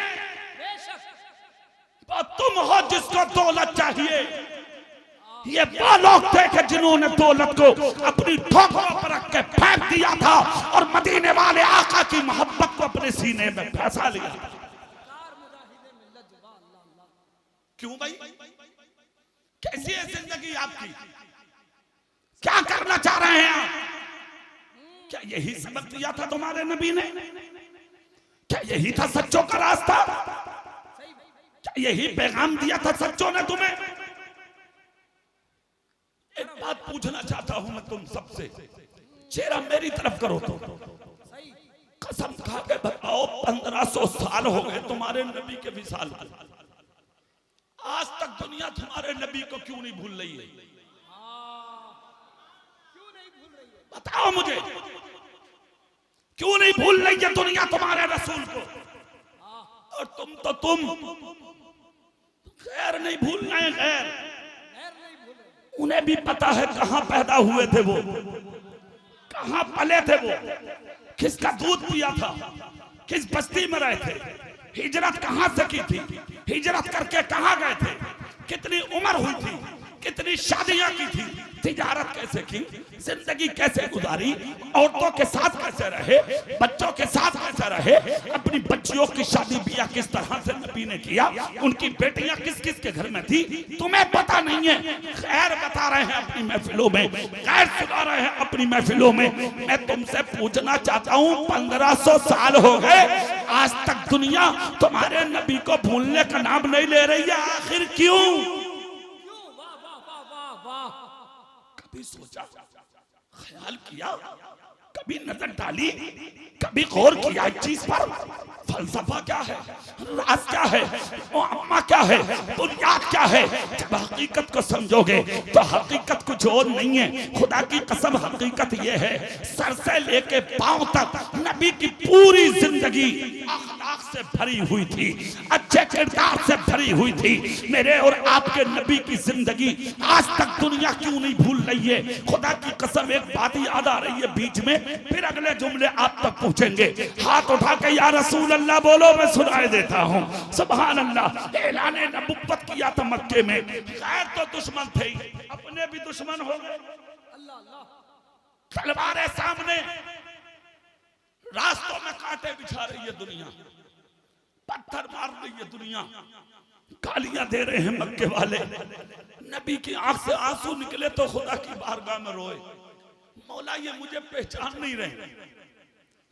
तुम हो जिसको दौलत चाहिए। ये वो लोग थे कि जिन्होंने दौलत को अपनी ठोकरों पर रख के फेंक दिया था और मदीने वाले आका की मोहब्बत को अपने सीने में फंसा लिया। क्यों भाई? कैसी है जिंदगी आपकी? क्या करना चाह रहे हैं आप? क्या यही सबक दिया था तुम्हारे नबी ने? क्या यही था सच्चों का रास्ता? क्या यही पैगाम दिया था सच्चों ने तुम्हें? एक बात पूछना चाहता हूं मैं तुम सबसे, चेहरा मेरी तरफ करो तो कसम खा के बताओ 1500 साल हो गए तुम्हारे नबी के विसाल को, आज तक दुनिया तुम्हारे नबी को क्यों नहीं भूल रही है? बताओ मुझे, क्यों नहीं भूल रही है दुनिया तुम्हारे रसूल को? और तुम खैर नहीं भूलना है, खैर उन्हें भी पता है कहां पैदा हुए थे वो, कहां पले थे वो, किसका दूध पिया था, किस बस्ती में रहे थे, हिजरत कहां से की थी, हिजरत करके कहां गए थे, कितनी उम्र हुई थी, कितनी शादियां की थी, तिजारत कैसे की, जिंदगी कैसे गुजारी, औरतों के साथ कैसे रहे, बच्चों के साथ कैसे रहे, अपनी बच्चियों की शादी ब्याह किस तरह से नबी ने किया, उनकी बेटियां किस किस के घर में थी, तुम्हें पता नहीं है। खैर बता रहे हैं अपनी महफिलों में, खैर सुना रहे हैं अपनी महफिलों में। मैं तुमसे पूछना चाहता हूँ, 1500 साल हो गए, आज तक दुनिया तुम्हारे नबी को भूलने का नाम नहीं ले रही है, आखिर क्यों? कभी सोचा, ख्याल किया, कभी नजर डाली, कभी गौर किया इस चीज पर? फलसफा क्या है, राज क्या है, मुअम्मा क्या है, बुनियाद क्या है? जब हकीकत को समझोगे तो हकीकत कुछ और नहीं है। खुदा की कसम हकीकत ये है, सर से लेके पांव तक नबी की पूरी जिंदगी अखलाक से भरी हुई थी, अच्छे किरदार से भरी हुई थी। मेरे और आपके नबी की जिंदगी आज तक दुनिया क्यों नहीं भूल रही है? खुदा की कसम एक बात याद आ रही है बीच में, फिर अगले जुमले आप तक पहुंचेंगे। हाथ उठा के या रसूल अल्लाह बोलो, मैं सुनाई देता हूँ। सुभान अल्लाह। ऐलाने नबुव्वत किया था मक्के में, खैर तो दुश्मन थे, अपने भी दुश्मन हो गए। तलवारें सामने, रास्तों में कांटे बिछा रही है दुनिया, पत्थर मार रही है दुनिया, गालियां दे रहे हैं मक्के वाले। नबी की आंख से आंसू निकले तो खुदा की बारगाह में रोए, मौला ये मुझे पहचान नहीं रहे।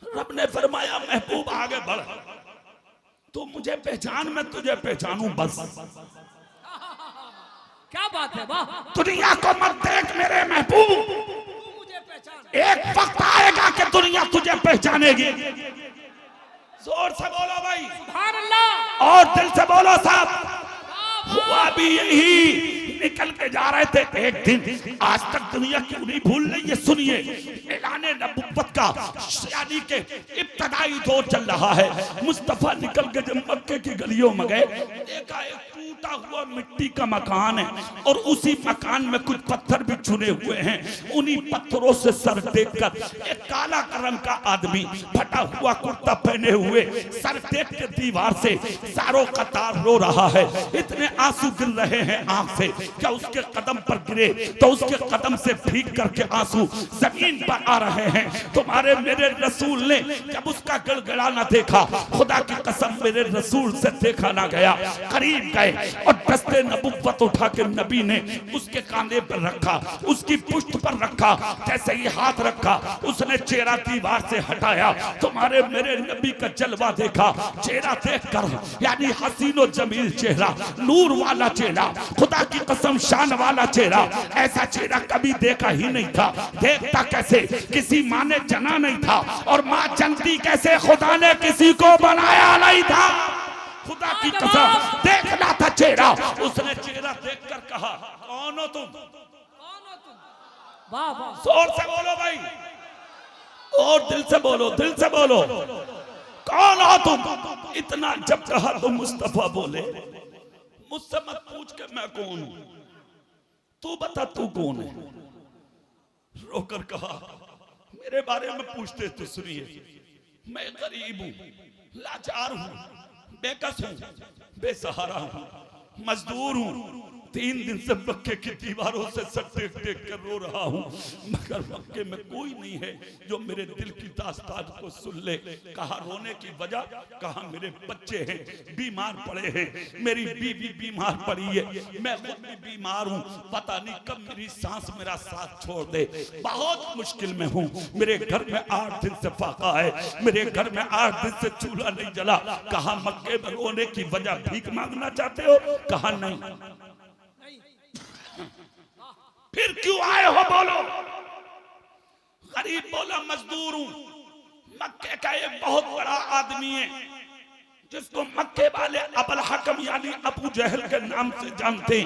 रब ने फरमाया महबूब आगे बढ़, तो मुझे पहचान, मैं तुझे पहचानूं बस। क्या बात है, वाह। दुनिया को मत देख मेरे महबूब, मुझे पहचान, एक वक्त आएगा कि दुनिया तुझे पहचानेगी। जोर से बोलो भाई, सुभान अल्लाह, और दिल से बोलो साहब। हुआ भी यही, निकल के जा रहे थे एक दिन, आज तक दुनिया क्यों नहीं भूल रही है? सुनिए, ऐलाने नबुव्वत का यानी के इब्तदाई दौर चल रहा है। मुस्तफा निकल के जब मक्के की गलियों में गए, देखा एक टूटा हुआ मिट्टी का मकान है, और उसी मकान में कुछ पत्थर भी चुने हुए हैं। उन्हीं पत्थरों से सर देखकर एक काला रंग का आदमी, फटा हुआ कुर्ता पहने हुए, सर देख के दीवार से सारों कतार रो रहा है। इतने आंसू गिर रहे हैं आंख से, क्या उसके कदम पर गिरे तो उसके कदम से भीग करके आंसू जमीन पर आ रहे हैं। तुम्हारे मेरे रसूल ने जब उसका गड़गड़ाना देखा, खुदा की कसम मेरे रसूल से देखा ना गया। करीब गए और दस्ते नबुव्वत उठा के नबी ने उसके कांधे पर रखा, उसकी पुष्ट पर रखा। जैसे ही हाथ रखा, उसने चेहरा दीवार से हटाया। तुम्हारे मेरे नबी का जलवा देखा, चेहरा देखकर यानी हसीनो जमील चेहरा, नूर वाला चेहरा, खुदा की कसम शान वाला चेहरा, ऐसा चेहरा कभी देखा ही नहीं था। देखता कैसे, किसी माँ ने जना नहीं था, और माँ जनती कैसे, खुदा ने किसी को बनाया नहीं था। खुदा की कसम देखना था चेहरा। उसने चेहरा देखकर कहा, कौन हो तुम? कौन हो तुम? वाह वाह, जोर से बोलो भाई, और दिल से बोलो, दिल से बोलो, कौन हो तुम? इतना जब कहा तो मुस्तफा बोले, मुझसे मत पूछ के मैं कौन हूं, तू बता तू कौन है। रोकर कहा, मेरे बारे में पूछते तो सुनिए, मैं गरीब हूं, लाचार हूं, बेकस हूं, बेसहारा हूं, मजदूर हूं। 3 दिन से मक्के की दीवारों से सर देख देख कर रो रहा हूं, मगर मक्के में कोई नहीं है जो मेरे दिल की दास्तान को सुन ले। कहा रोने की वजह, कहा मेरे बच्चे हैं बीमार पड़े हैं, मेरी बीवी बीमार पड़ी है, मैं खुद भी बीमार हूं, पता नहीं कब मेरी सांस मेरा साथ छोड़ दे, बहुत मुश्किल में हूं। मेरे घर में 8 दिन से फाका है, मेरे घर में 8 दिन से चूल्हा नहीं जला। कहा मक्के में रोने की वजह भीख मांगना चाहते हो? कहा नहीं। फिर क्यों आए हो बोलो? गरीब बोला मजदूर हूं, मक्के का एक बहुत बड़ा आदमी है, जिसको मक्के वाले अबुल हकम यानी अबू जहल के नाम से जानते,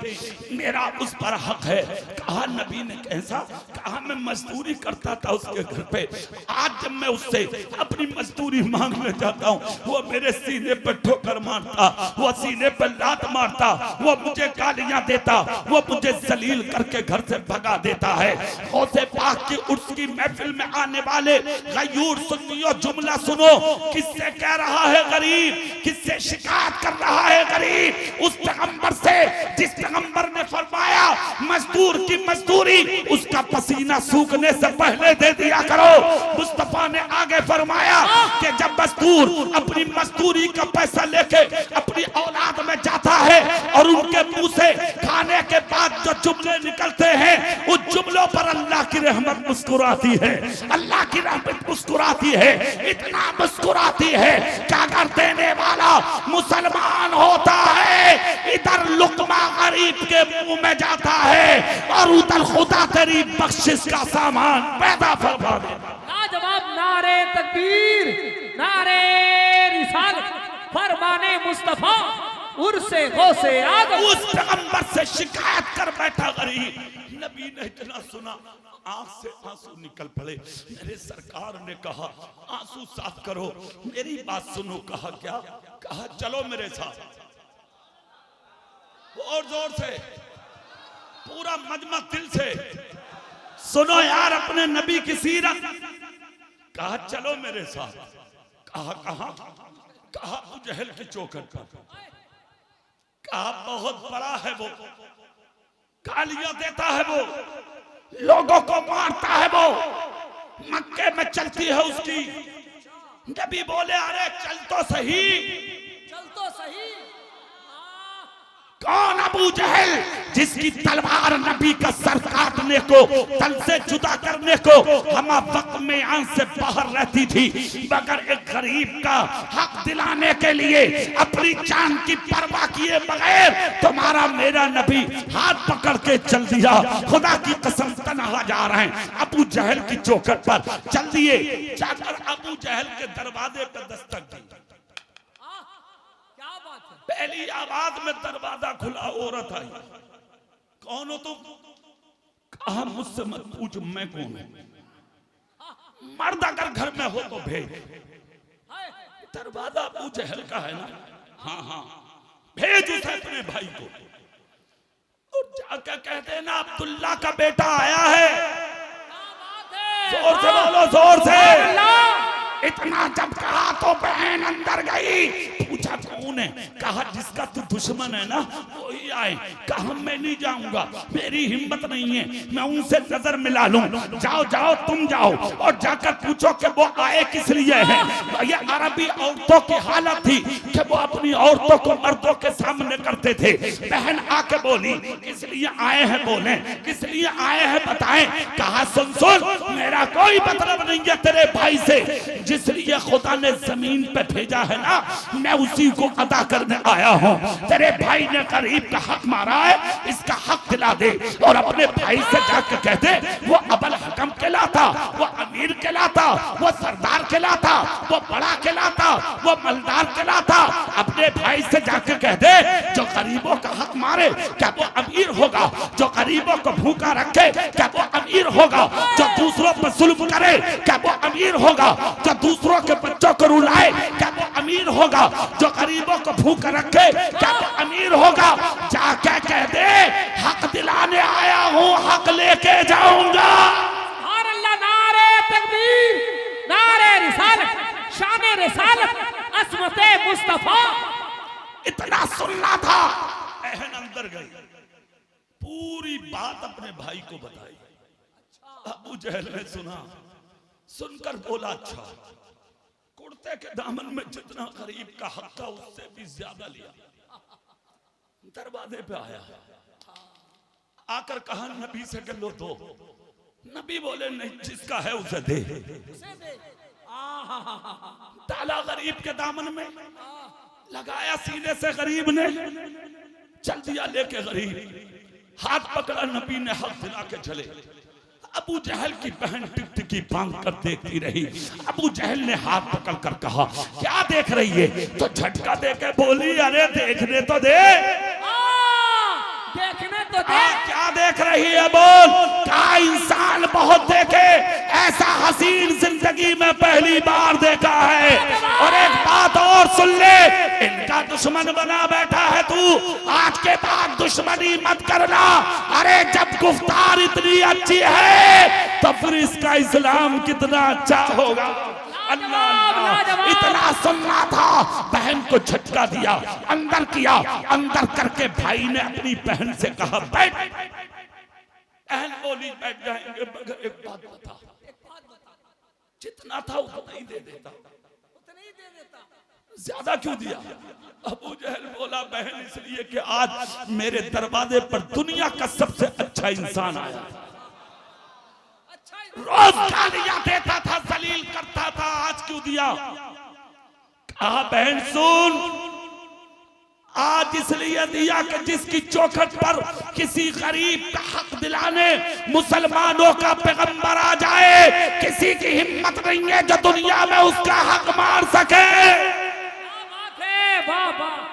मेरा उस पर हक है। कहा नबी ने कैसा? कहा मैं मजदूरी करता था उसके घर पे, आज जब मैं उससे अपनी मजदूरी मांगने जाता हूँ, वो मेरे सीने पर ठोकर मारता, वो सीने पर लात मारता, वो मुझे गालियां देता, वो मुझे जलील करके घर से भगा देता है। गौसे पाक की उर्स की महफिल में आने वाले गयूर सुन्नियों, जुमला सुनो, किससे कह रहा है गरीब, किससे शिकायत कर रहा है गरीब? उस पैगंबर से जिस पैगंबर ने फरमाया मजदूर की मजदूरी उसका पसीना सूखने से पहले दे दिया करो। मुस्तफा ने आगे फरमाया कि जब मजदूर अपनी मजदूरी का पैसा लेके अपनी औलाद में जाता है और उनके मुंह से खाने के बाद जो जुमले निकलते हैं, उस जुमलों पर अल्लाह की रहमत मुस्कुराती है, अल्लाह की रहमत मुस्कुराती है, इतना मुस्कुराती है कि अगर देने वाला मुसलमान होता है, इधर लुकमा गरीब के मुंह में जाता है और उधर खुदा तेरी बख्शिश का सामान पैदा फरमा देता। लाजवाब, नारे तकबीर, नारे रिसालत, फरमाने मुस्तफा, उर्से गौसे आदम। उस पैगंबर से शिकायत कर बैठा गरीब। नबी ने इतना सुना, आंख से आंसू निकल पड़े। मेरे सरकार ने कहा आंसू साफ करो, मेरी बात सुनो। कहा क्या? कहा चलो मेरे साथ। और जोर से, पूरा मजमा दिल से सुनो यार अपने नबी की सीरत। कहा चलो मेरे साथ। कहा कहां? कहा अबू जहल की चौखट पर। कहा बहुत बड़ा है वो, गालियां देता है वो, लोगों को मारता है वो, मक्के में चलती है उसकी। नबी बोले अरे चल तो सही, चल तो सही। कौन अबू जहल जिसकी तलवार नबी का सर काटने को, तल से जुदा करने को हम वक्त में आंख से बाहर रहती थी, मगर एक गरीब का हक दिलाने के लिए अपनी जान की परवाह किए बगैर तुम्हारा मेरा नबी हाथ पकड़ के चल दिया। खुदा की कसम तनहा जा रहे हैं अबू जहल की चौखट पर चल दिए। जाकर अबू जहल के दरवाजे पर दस्तक दी। पहली आवाज में दरवाजा खुला, औरत आई। कौन हो तुम? कहा मुझसे मत पूछ मैं कौन हूं, मर्द अगर घर में हो तो भेज। दरवाजा अबू जहल का है ना? हाँ हाँ, भेज उसे अपने भाई को। और जाकर कहते हैं ना अब्दुल्ला का बेटा आया है। जोर से बोलो, जोर से। इतना जब कहा तो बहन अंदर गई। पूछा कौन है? कहा जिसका तू दुश्मन है ना वही आए। कहा मैं नहीं जाऊंगा, मेरी हिम्मत नहीं है, मैं उनसे नजर मिला लूं। जाओ जाओ तुम जाओ और जाकर पूछो कि वो आए किस लिए हैं। ये अरबी औरतों की हालत थी कि वो अपनी औरतों को मर्दों के सामने करते थे। बहन आके बोली किस लिए आए हैं? बोले किस लिए आए हैं बताएं। कहा सुन सुन, मेरा कोई मतलब नहीं है तेरे भाई से, जिसलिए खुदा ने जमीन पे भेजा है ना, मैं उसी को अदा करने आया हूँ। तेरे भाई ने गरीब का हक मारा है, इसका हक दिला दे। और अपने भाई से जाकर कहते वो अबुल हकम कहलाता, वो अमीर कहलाता, वो सरदार कहलाता, वो बड़ा कहलाता, वो मलदार कहलाता। अपने भाई से जाकर कहते जो गरीबों का हक मारे क्या वो अमीर होगा? जो गरीबों को भूखा रखे क्या वो अमीर होगा? जो दूसरों पर जुल्म करे क्या वो अमीर होगा? जो दूसरों के बच्चों को रुलाए क्या वो अमीर होगा? जो गरीबों को भूख रखे क्या वो अमीर होगा? जाके कह दे हक दिलाने आया हूँ, हक लेके जाऊंगा। अल्लाह, नारे तकबीर, नारे रिसालत, शाने रिसालत, अस्मते मुस्तफा। इतना सुनना था। बहन अंदर गई, पूरी बात अपने भाई को बताई। अबू जहल ने सुना, सुनकर बोला अच्छा। कुर्ते के दामन में जितना गरीब का हक था उससे भी ज्यादा लिया। दरवाजे पे आया, आकर कहा नबी से कर लो दो। नबी बोले नहीं, जिसका है उसे दे। ताला गरीब के दामन में लगाया, सीने से गरीब ने चल दिया लेके। गरीब हाथ पकड़ा, नबी ने हक दिला के चले। अबू जहल की बहन टिकटिकी बांध कर देखती रही। अबू जहल ने हाथ पकड़ कर कहा, क्या देख रही है? तो झटका देके बोली, अरे देखने तो दे, देखने तो दे। क्या देख रही है? बोल। क्या इंसान बहुत देखे, ऐसा हसीन जिंदगी में पहली बार देखा है। और एक बात और सुन ले, इनका दुश्मन बना बैठा है तू, आज के बाद दुश्मनी मत करना। अरे जब गुफ्तार इतनी अच्छी है तो फिर इसका इस्लाम कितना अच्छा होगा। अल्लाह, इतना सुनना था। बहन को झटका दिया, अंदर किया, अंदर करके भाई ने अपनी बहन से कहा, बैठ। बहन बोली, बैठ जाएंगे, मगर एक बात बता। जितना था उतना ही दे देता, ज्यादा क्यों दिया? अबू जहल बोला, बहन इसलिए कि आज मेरे दरवाजे पर दुनिया का सबसे अच्छा इंसान आया, रोज गालियां देता था, जलील करता था, आज क्यों दिया? कहा, बहन सुन, आज इसलिए दिया कि जिसकी चौखट पर किसी गरीब का हक दिलाने मुसलमानों का पैगंबर आ जाए, किसी की हिम्मत नहीं है जो दुनिया में उसका हक मार सके।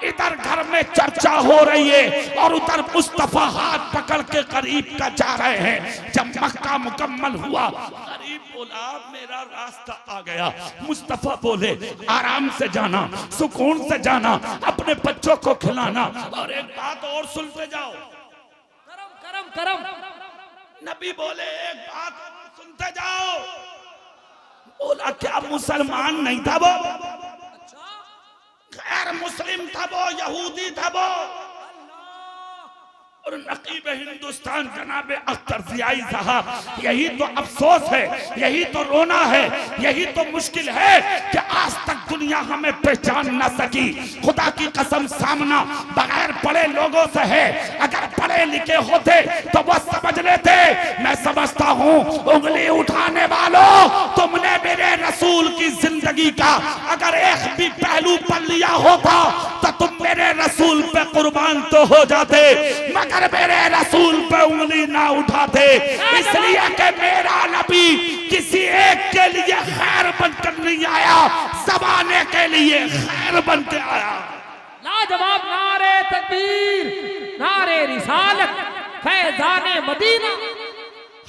इधर घर में चर्चा हो रही है और उधर मुस्तफा हाथ पकड़ के करीब का जा रहे हैं। जब मक्का मुकम्मल हुआ, करीब बोला, मेरा रास्ता आ गया। मुस्तफा बोले, आराम से जाना, सुकून से जाना, अपने बच्चों को खिलाना। और एक बात और सुनते जाओ, करम करम करम। नबी बोले, एक बात सुनते जाओ। बोला, क्या मुसलमान नहीं था वो? गैर मुस्लिम था वो, यहूदी था वो। और नकीब हिंदुस्तान जनाब अख्तर ज़ियाई साहब, यही तो अफसोस है, यही तो रोना है, यही तो मुश्किल है कि आज तक दुनिया हमें पहचान न सकी। खुदा की कसम, सामना बगैर पढ़े लोगों से है। अगर पढ़े लिखे होते तो वह समझ लेते। मैं समझता हूँ, उंगली उठाने वालों, तुमने मेरे रसूल की जिंदगी का अगर एक भी पहलू पढ़ लिया होता तो तुम मेरे रसूल पे कुर्बान तो हो जाते, मगर मेरे रसूल पे उंगली ना उठाते। इसलिए कि मेरा नबी किसी एक के लिए खैर बनकर नहीं आया, ज़माने के लिए खैर बन के आया। लाजवाब नारे तकबीर, नारे रिसालत, फैज़ाने मदीना।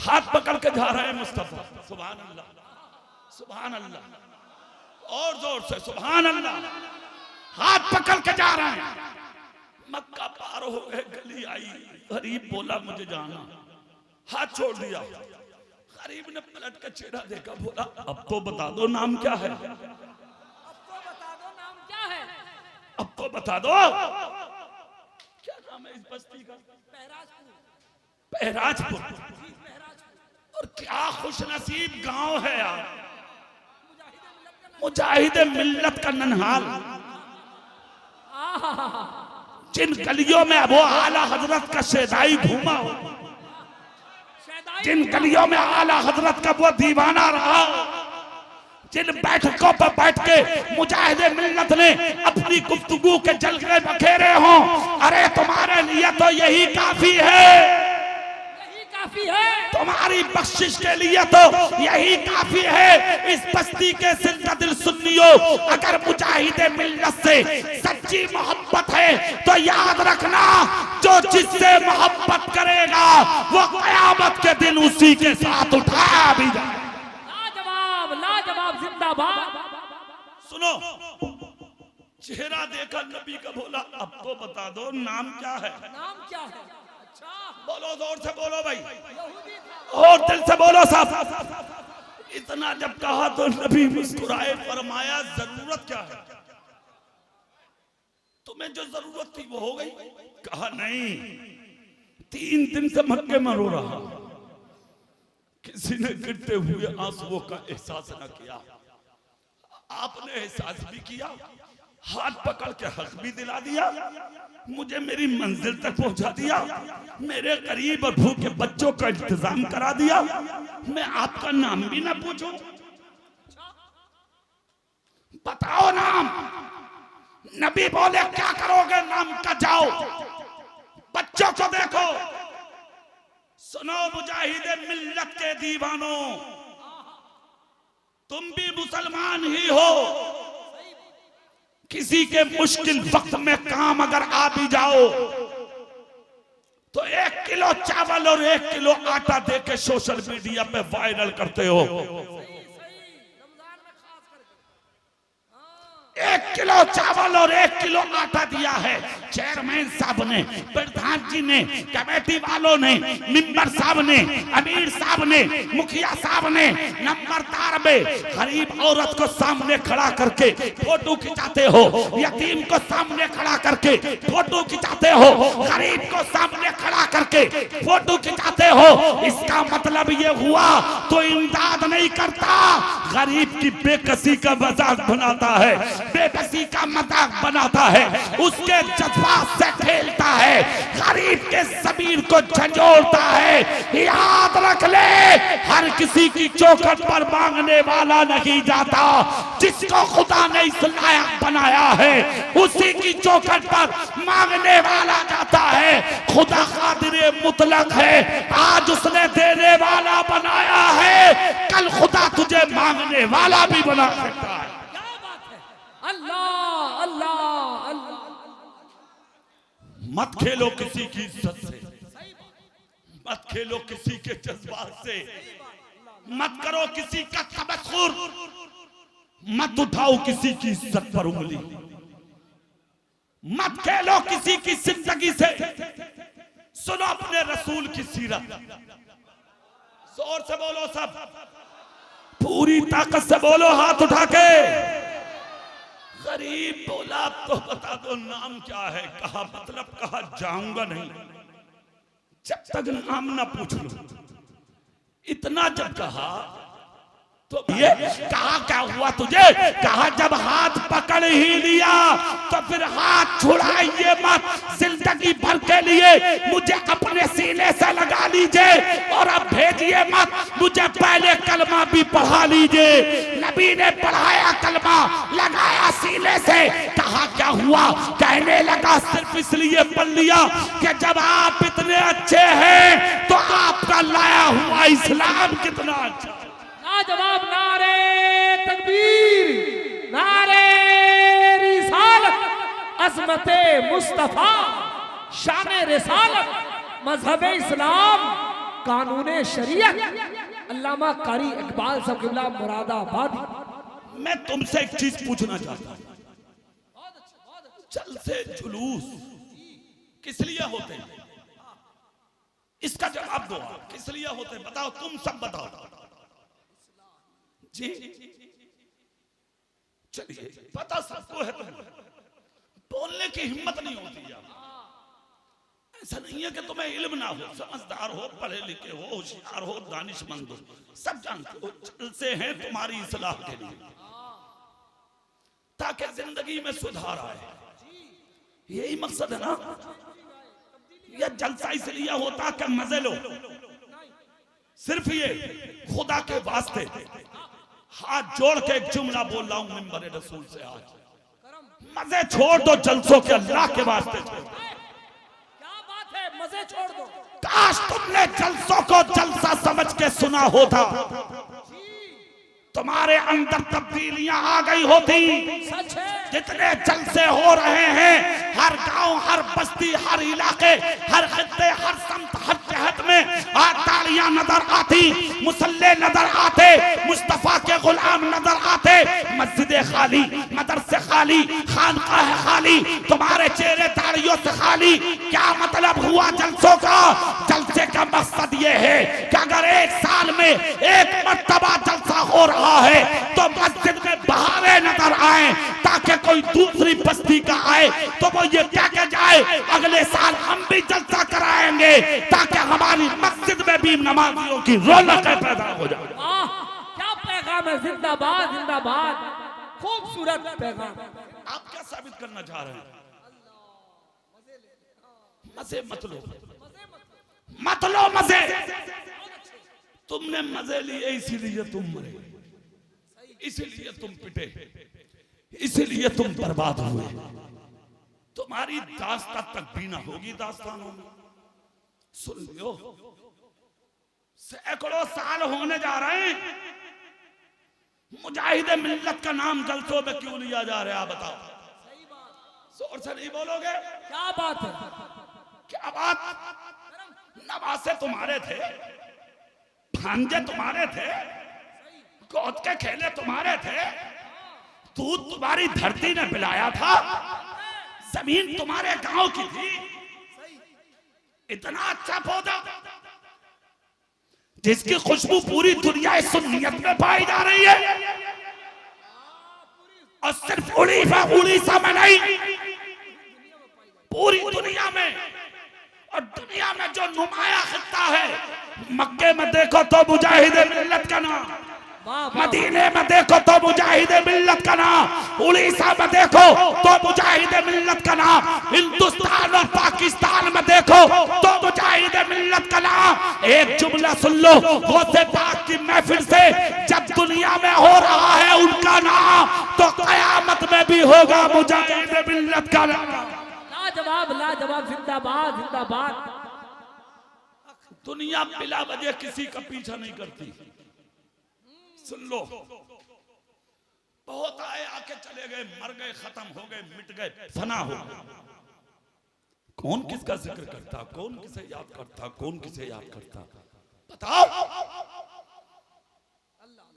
हाथ पकड़ के जा रहे हैं मुस्तफा, सुभान अल्लाह, सुभान अल्लाह, और जोर से सुभान अल्लाह। हाथ पकड़ के जा रहे हैं। मक्का पार हो गए, गली आई, गरीब बोला, मुझे जाना। हाथ छोड़ दिया। गरीब ने पलट के चेहरा देखा, बोला, अब तो बता दो नाम क्या है? अब तो बता दो, क्या नाम है इस बस्ती का? बहराजपुर। और क्या खुशनसीब गांव है यार, मुजाहिद मिल्लत का ननहाल। जिन गलियों में वो आला हजरत का शेदाई घूमा हो, जिन गलियों में आला हजरत का वो दीवाना रहा, जिन बैठकों पर बैठ के मुजाहिद मिल्लत ने अपनी गुफ्तगू के जलवे बखेरे हों, अरे तुम्हारे लिए तो यही काफी है, यही काफी है। तुम्हारी बख्शिश के लिए तो यही काफी है। इस बस्ती के जिंदा दिल सुन्नियों, अगर मुजाहिद मिल्लत से सच्ची मोहब्बत है तो याद रखना, जो जिससे मोहब्बत करेगा वो कयामत के दिन उसी के साथ उठाया भी जाए। लाजवाब, लाजवाब, जिंदाबाद। सुनो, चेहरा देखा नबी का, बोला, अब तो बता दो नाम क्या है? नाम क्या है? अच्छा, बोलो, जोर से बोलो भाई, और दिल से बोलो सब। इतना जब कहा तो नबी मुस्कुराए, फरमाया, जरूरत क्या है? तुम्हें जो जरूरत थी वो हो गई? कहा नहीं, 3 दिन से मक्के में रो रहा, किसी ने गिरते हुए आंसुओं का एहसास न किया, आपने एहसास भी किया, हाथ पकड़ के हक भी दिला दिया, मुझे मेरी मंजिल तक पहुंचा दिया, मेरे गरीब और भूखे बच्चों का इंतजाम करा दिया, मैं आपका नाम भी ना पूछूं? बताओ नाम। नबी बोले, क्या करोगे नाम का? जाओ बच्चों को देखो, सुनो मुजाहिद मिल्लत के दीवानों, तुम भी मुसलमान ही हो। किसी के मुश्किल वक्त में काम अगर आ भी जाओ तो 1 किलो चावल और 1 किलो आटा दे के सोशल मीडिया पे वायरल करते हो। 1 किलो चावल और 1 किलो आटा दिया है चेयरमैन साहब ने, प्रधान जी ने, कमेटी वालों ने, मेंबर साहब ने, अमीर साहब ने, मुखिया साहब ने। नंबरदार में गरीब औरत को सामने खड़ा करके फोटो खिंचाते हो, यतीम को सामने खड़ा करके फोटो खिंचाते हो, गरीब को सामने खड़ा करके फोटो खिंचाते हो। इसका मतलब ये हुआ तो इमदाद नहीं करता, गरीब की बेकसी का मजाक बनाता है, बेबसी का मजाक बनाता है, उसके जज्बात से खेलता है, गरीब के ज़मीर को झंझोड़ता है। याद रख ले, हर किसी की चौखट पर मांगने वाला नहीं जाता, जिसको खुदा ने इस लायक बनाया है उसी की चौखट पर मांगने वाला जाता है। खुदा कादिर मुतलक है, आज उसने देने वाला बनाया है, कल खुदा तुझे मांगने वाला भी बना सकता है। अल्लाह अल्लाह अल्लाह। मत खेलो किसी की इज्जत से, मत खेलो किसी के जज्बात से, मत करो किसी का तबस्सुर, मत उठाओ किसी की इज्जत पर उंगली, मत खेलो किसी की जिंदगी से। सुनो अपने रसूल की सीरत, जोर से बोलो सब, पूरी ताकत से बोलो, हाथ उठा के। गरीब बोला तो बता दो नाम क्या है, कहा मतलब कहा जाऊंगा नहीं जब तक नाम ना पूछ लो। इतना जब कहा तो ये कहा क्या हुआ तुझे, कहा जब हाथ पकड़ ही लिया तो फिर हाथ छुड़ाइए मत, जिंदगी भर के लिए मुझे अपने सीने से लगा लीजिए और अब भेजिए मत, मुझे पहले कलमा भी पढ़ा लीजिए। नबी ने पढ़ाया कलमा, लगाया सीने से, कहा क्या हुआ, कहने लगा सिर्फ इसलिए पढ़ लिया कि जब आप इतने अच्छे हैं तो आपका लाया हुआ इस्लाम कितना अच्छा। जवाब नारे तकबीर, नारे रिसालत, अज़मते मुस्तफा, शान रिसालत, मजहब इस्लाम, कानून शरीयत। अल्लामा कारी इकबाल साहब क़िबला मुरादाबादी। मैं तुमसे एक चीज पूछना चाहता हूं, जलसे जुलूस किस लिए होते हैं, इसका जवाब दो। किस लिए होते हैं बताओ, तुम सब बताओ जी। चलिए पता सबको है, तुम्हें बोलने की हिम्मत नहीं होती यार। ऐसा नहीं है कि तुम्हें इल्म ना हो, समझदार हो, पढ़े लिखे हो, होशियार हो, दानिशमंद हो, सब जानते हो। जलसे हैं तुम्हारी इस्लाह के लिए, ताकि जिंदगी में सुधार आए, यही मकसद है ना। यह जलसा इसलिए होता कि मजे लो, सिर्फ ये खुदा के वास्ते हाथ जोड़ के एक जुमला बोल रहा हूं मिंबर रसूल से, आज मजे छोड़ दो जलसों के, अल्लाह के वास्ते छोड़ दो। क्या बात है, मजे छोड़ दो। काश तुमने जलसों को जलसा समझ के सुना होता, तुम्हारे अंदर तब्दीलियां आ गई होती। सच है, जितने जलसे हो रहे हैं, हर गांव, हर बस्ती, हर इलाके, हर खित्ते, हर समत, हर जहत में तालियां नजर आती, मुसल्ले नजर आते, मुस्तफा के गुलाम नजर आते। मस्जिदें खाली, मदरसे खाली, खानकाह खाली, तुम्हारे चेहरे तालियों से खाली। क्या मतलब हुआ जलसों का? जलसे का मकसद ये है कि अगर एक साल में एक मर्तबा जलसा हो रहा है तो मस्जिद में बहारे नजर आए, ताकि कोई दूसरी बस्ती का आए तो वो ये क्या कह जाए, अगले साल हम भी जलसा कराएंगे, ताकि हमारी मस्जिद में भी नमाजियों की रौनक पैदा हो जाए। क्या पैगाम है, जिंदाबाद जिंदाबाद, खूबसूरत पैगाम। आप क्या साबित करना चाह रहे हैं? मजे मत लो, मत लो मजे। तुमने मजे लिए इसीलिए तुम मरे, इसीलिए तुम पिटे, इसीलिए तुम बर्बाद हुए। तुम्हारी दास्तां तक भी ना होगी दास्तानों में। सुन लो, सैकड़ों साल होने जा रहे हैं, मुजाहिद मिल्लत का नाम जलसों में क्यों लिया जा रहा है? बताओ। सही बात। जोर से नहीं बोलोगे? क्या बात है? क्या बात? नवासे तुम्हारे थे, भांजे तुम्हारे थे, गोद के खेले तुम्हारे थे, दूध तुम्हारी धरती ने पिलाया था, जमीन तुम्हारे गांव की थी। इतना अच्छा पौधा जिसकी खुशबू पूरी दुनिया इस सुन्नियत में पाई जा रही है, और सिर्फ उड़ीसा में नहीं, पूरी दुनिया में। और दुनिया में जो नुमाया खित्ता है, मक्के में देखो तो मुजाहिद मिल्लत का नाम, मदीने में देखो तो मुजाहिद मिल्लत का नाम, उड़ीसा में देखो तो मुजाहिद मिल्लत का नाम, हिंदुस्तान और पाकिस्तान में देखो तो मुजाहिद मिल्लत का नाम। एक जुमला सुन लो गौसे पाक की महफिल से, जब दुनिया में हो रहा है उनका नाम, तो कयामत में भी होगा मुजाहिद मिल्लत का नाम। लाजवाब लाजवाब, जिंदाबाद जिंदाबाद। दुनिया बिला वजह किसी का पीछा नहीं करती। सुन लो, बहुत आए आके चले गए, मर गए, खत्म हो गए, मिट गए, फना हो गए। कौन किसका जिक्र करता, कौन किसे याद करता, कौन किसे याद करता? बताओ।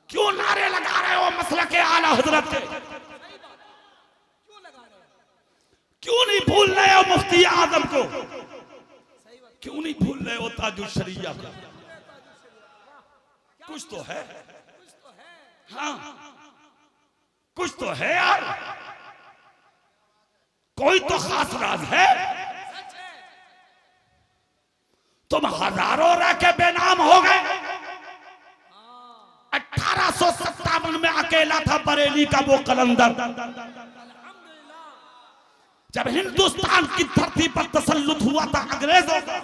क्यों नारे लगा रहे हो मसलक के आला हजरत के? क्यों नहीं भूल रहे हो मुफ्ती आजम को? क्यों नहीं भूल रहे हो ताजुल शरिया को? कुछ तो है, हाँ कुछ तो है यार, कोई तो खास राज है। तुम हजारों रह के बेनाम हो गए। 1857 में अकेला था बरेली का वो कलंदर, जब हिंदुस्तान की धरती पर तसल्लुत हुआ था अंग्रेजों का।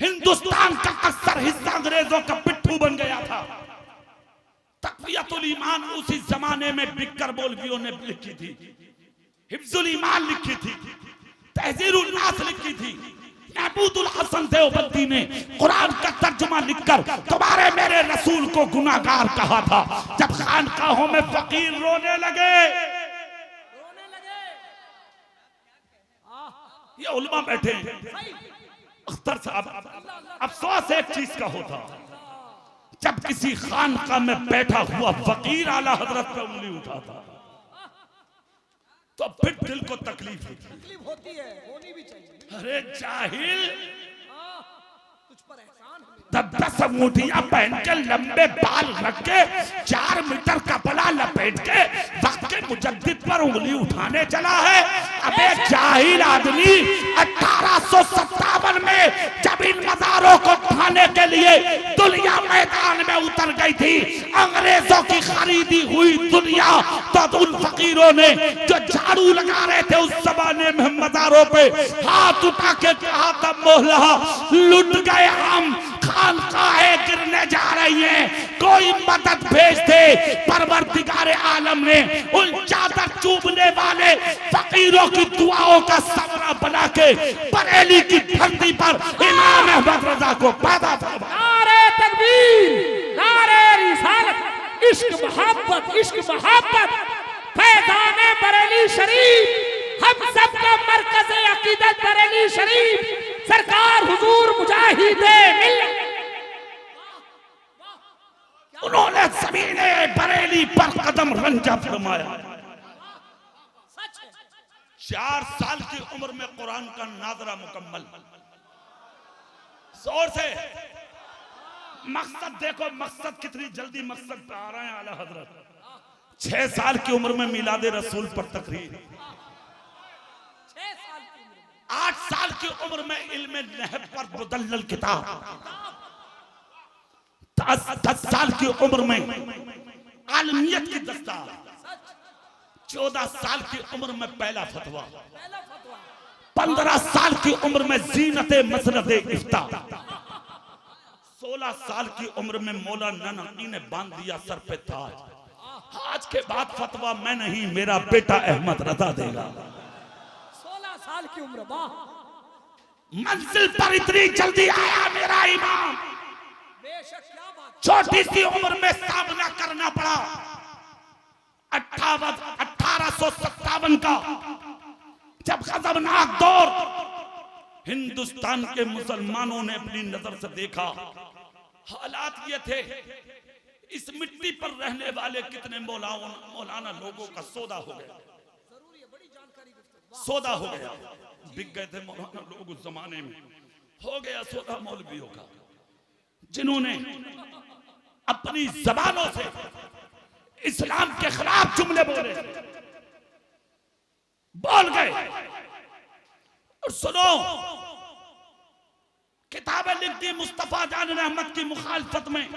हिंदुस्तान का अक्सर हिस्सा अंग्रेजों का पिट्ठू बन गया था। तक़वियतुल ईमान उसी जमाने में बिक्कर मौलवियों ने लिखी थी, हिफ्जुल ईमान लिखी थी, तहजीरुल नास लिखी थी। महमूदुल हसन देवबंदी ने कुरान का तर्जुमा लिखकर तुम्हारे मेरे रसूल को गुनाहगार कहा था। जब खानकाहों में फकीर रोने लगे, ये उलमा बैठे हैं, अख्तर साहब, अफसोस एक चीज का होता, जब किसी खानका में बैठा हुआ फकीर आला हजरत पे उंगली उठाता तो फिर दिल को तकलीफ होती है, होनी भी चाहिए। अरे जाहिल, तुझ पर एहसान है। 10 अंगूठियां पहन के, लंबे बाल रख के, 4 मीटर कपड़ा लपेट के वक्त के मुजद्दिद पर उंगली उठाने चला है। अबे जाहिल आदमी, 1857 में जब इन मज़ारों को ढाने के लिए दुनिया मैदान में उतर गई थी, अंग्रेजों की खरीदी हुई दुनिया, तो उन फकीरों ने जो झाड़ू लगा रहे थे उस जमाने में मज़ारों पे हाथ उठा के कहा था, मौला लुट गए हम, खानकाहें गिरने जा रही हैं, कोई मदद भेज दे। परवरदिगार आलम ने उन चादर चूमने वाले फकीरों की दुआओं का समरा बना के बरेली की धरती पर इमाम अहमद रजा को पैदा फरमाया। नारे तकबीर, नारे रिसालत, इश्क मोहब्बत, इश्क मोहब्बत, फैज़ाने बरेली शरीफ, हम सबका मरकज़ अकीदत बरेली शरीफ, सरकार हुजूर मुजाहिदे मिल्लत। उन्होंने ज़मीने बरेली पर कदम रंजा फरमाया। 4 साल की उम्र में कुरान का नाज़रा मुकम्मल। जोर से मकसद देखो, मकसद कितनी जल्दी मकसद पे आ रहे हैं आला हजरत। 6 साल की उम्र में मिलादे रसूल पर तकरीर, 8 साल की उम्र में इल्म नहव पर मुदल्लल किताब, 10 साल की उम्र में आलमियत की दस्तार, 14 साल की उम्र में पहला फतवा, 15 साल की उम्र में जीनते मसनद इफ्ता, 16 साल की उम्र में मौलाना नकी ने बांध दिया सर पे ताज। आज के बाद फतवा मैं नहीं, मेरा बेटा अहमद रजा देगा। 16 साल की उम्र, वाह। मंजिल पर इतनी जल्दी आया मेरा इमाम, बेशक क्या बात। छोटी सी उम्र में सामना करना पड़ा 1857 का, जब खतरनाक दौर हिंदुस्तान के मुसलमानों ने अपनी नजर से देखा। हालात ये थे, इस मिट्टी पर रहने वाले कितने मौलाना लोगों का सौदा हो गया, जरूरी है, बड़ी जानकारी गुफ्तगू। सौदा हो गया, बिक गए थे मौलाना लोग उस जमाने में। हो गया सौदा मौलवियों का, जिन्होंने अपनी जबानों से इस्लाम के खिलाफ जुमले बोले, बोल गए। और सुनो, किताबें लिख दी मुस्तफा जान रहमत की मुखालफत में।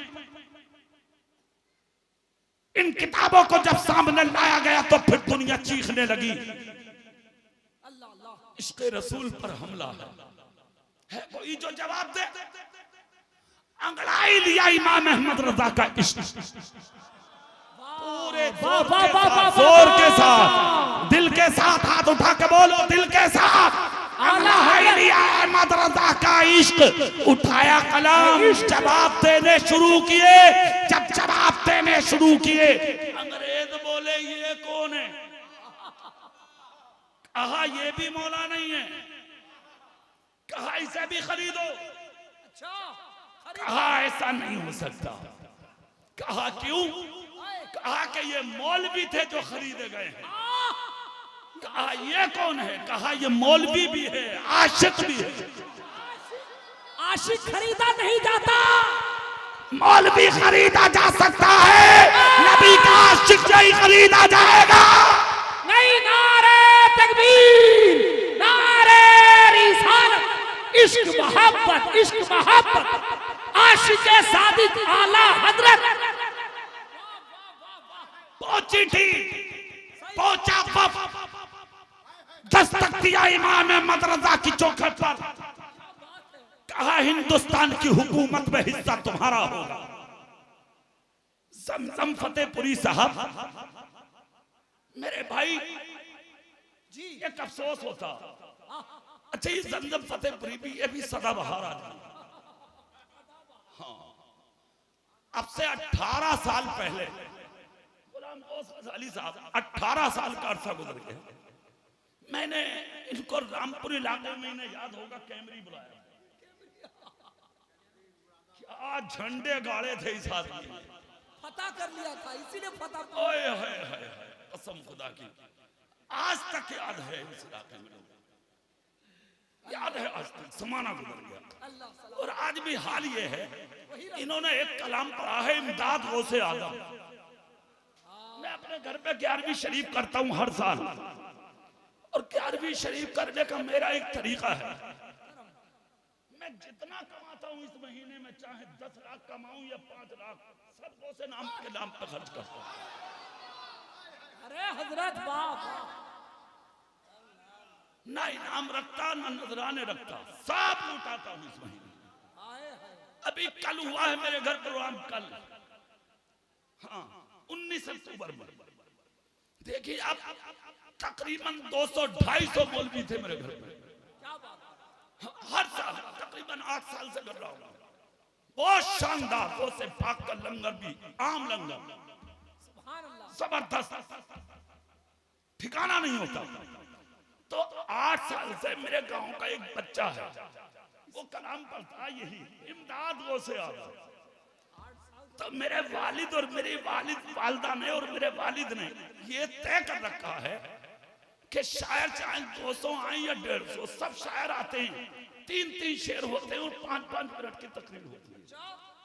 इन किताबों को जब सामने लाया गया तो फिर दुनिया चीखने लगी, अल्लाह अल्लाह। इश्क़ रसूल पर हमला है कोई जो जवाब दे? अंगड़ाई लिया इमाम अहमद रजा का इश्क, पूरे जोर के साथ, दिल के साथ, हाथ उठा के बोलो, दिल के साथ। अंगड़ाई लिया अहमद रजा का इश्क, उठाया कलाम, जवाब देने शुरू किए। जब जवाब देने शुरू किए, अंग्रेज बोले ये कौन है? कहा ये भी मौला नहीं है, कहा इसे भी खरीदो। अच्छा, कहा ऐसा नहीं हो सकता। कहा क्यों? कहा कि ये मौलवी थे जो खरीदे गए हैं। कहा ये कौन है? कहा ये मौलवी भी है, आशिक भी है। आशिक खरीदा नहीं जाता, मौलवी खरीदा जा सकता है, नबी का आशिक नहीं खरीदा जाएगा। नहीं। नारे तकबीर, नारे रिसालत, इश्क मोहब्बत, इश्क मोहब्बत, आशिक सादिक आला हजरत। पहुंची थी, पहुंचा वफ, दस्तक दिया इमाम अहमद रजा की चौखट पर। कहा हिंदुस्तान की हुकूमत में हिस्सा तुम्हारा होगा। जमजम फतेहपुरी साहब, मेरे भाई जी एक अफसोस होता। अच्छा, ये जमजम फतेहपुरी भी, ये भी सदाबहार आदमी। हाँ, अब से 18 साल पहले गुलाम गौस अली साहब, 18 साल का अरसा गुजर गया। मैंने इनको रामपुर इलाके में, इन्हें याद होगा, कैमरी बुलाया। क्या झंडे गाड़े थे इस आदमी ने, फतह कर लिया था, इसीलिए फतह। ओए हाय हाय, कसम खुदा की आज तक याद है इस इलाके में, याद है आज तक, जमाना गुजर गया। और आज भी हाल ये है, इन्होंने एक कलाम पढ़ा है, इमदाद गौसे आजम। मैं अपने घर पे 11वीं शरीफ करता हूँ हर साल, और 11वीं शरीफ करने का मेरा एक तरीका है। मैं जितना कमाता हूँ इस महीने में, चाहे 10 लाख कमाऊं या 5 लाख, सब गौसे नाम के नाम पे खर्च करता हूँ। अरे हजरत बाप, ना इनाम रखता, ना नजराने रखता, सब लुटाता हूँ इस महीने। अभी कल हुआ है मेरे घर प्रोग्राम, कल, हाँ 19 अक्टूबर में। देखिए आप, तकरीबन 200-250 मौलवी थे मेरे घर में। हर साल तकरीबन 8 साल से कर रहा हूँ। बहुत शानदार, वो से पाक का लंगर भी, आम लंगर, जबरदस्त, ठिकाना नहीं होता। तो 8 साल से मेरे गांव का एक बच्चा है, वो कलाम पढ़ता, यही इमदाद वो से आता। तो मेरे वालिद और मेरी वालिदा ने और मेरे वालिद ने ये तय कर रखा है कि शायर चाहे 200 आए या 150, सब शायर आते हैं, 3-3 शेर होते हैं और 5-5 मिनट की तकरीर होती है।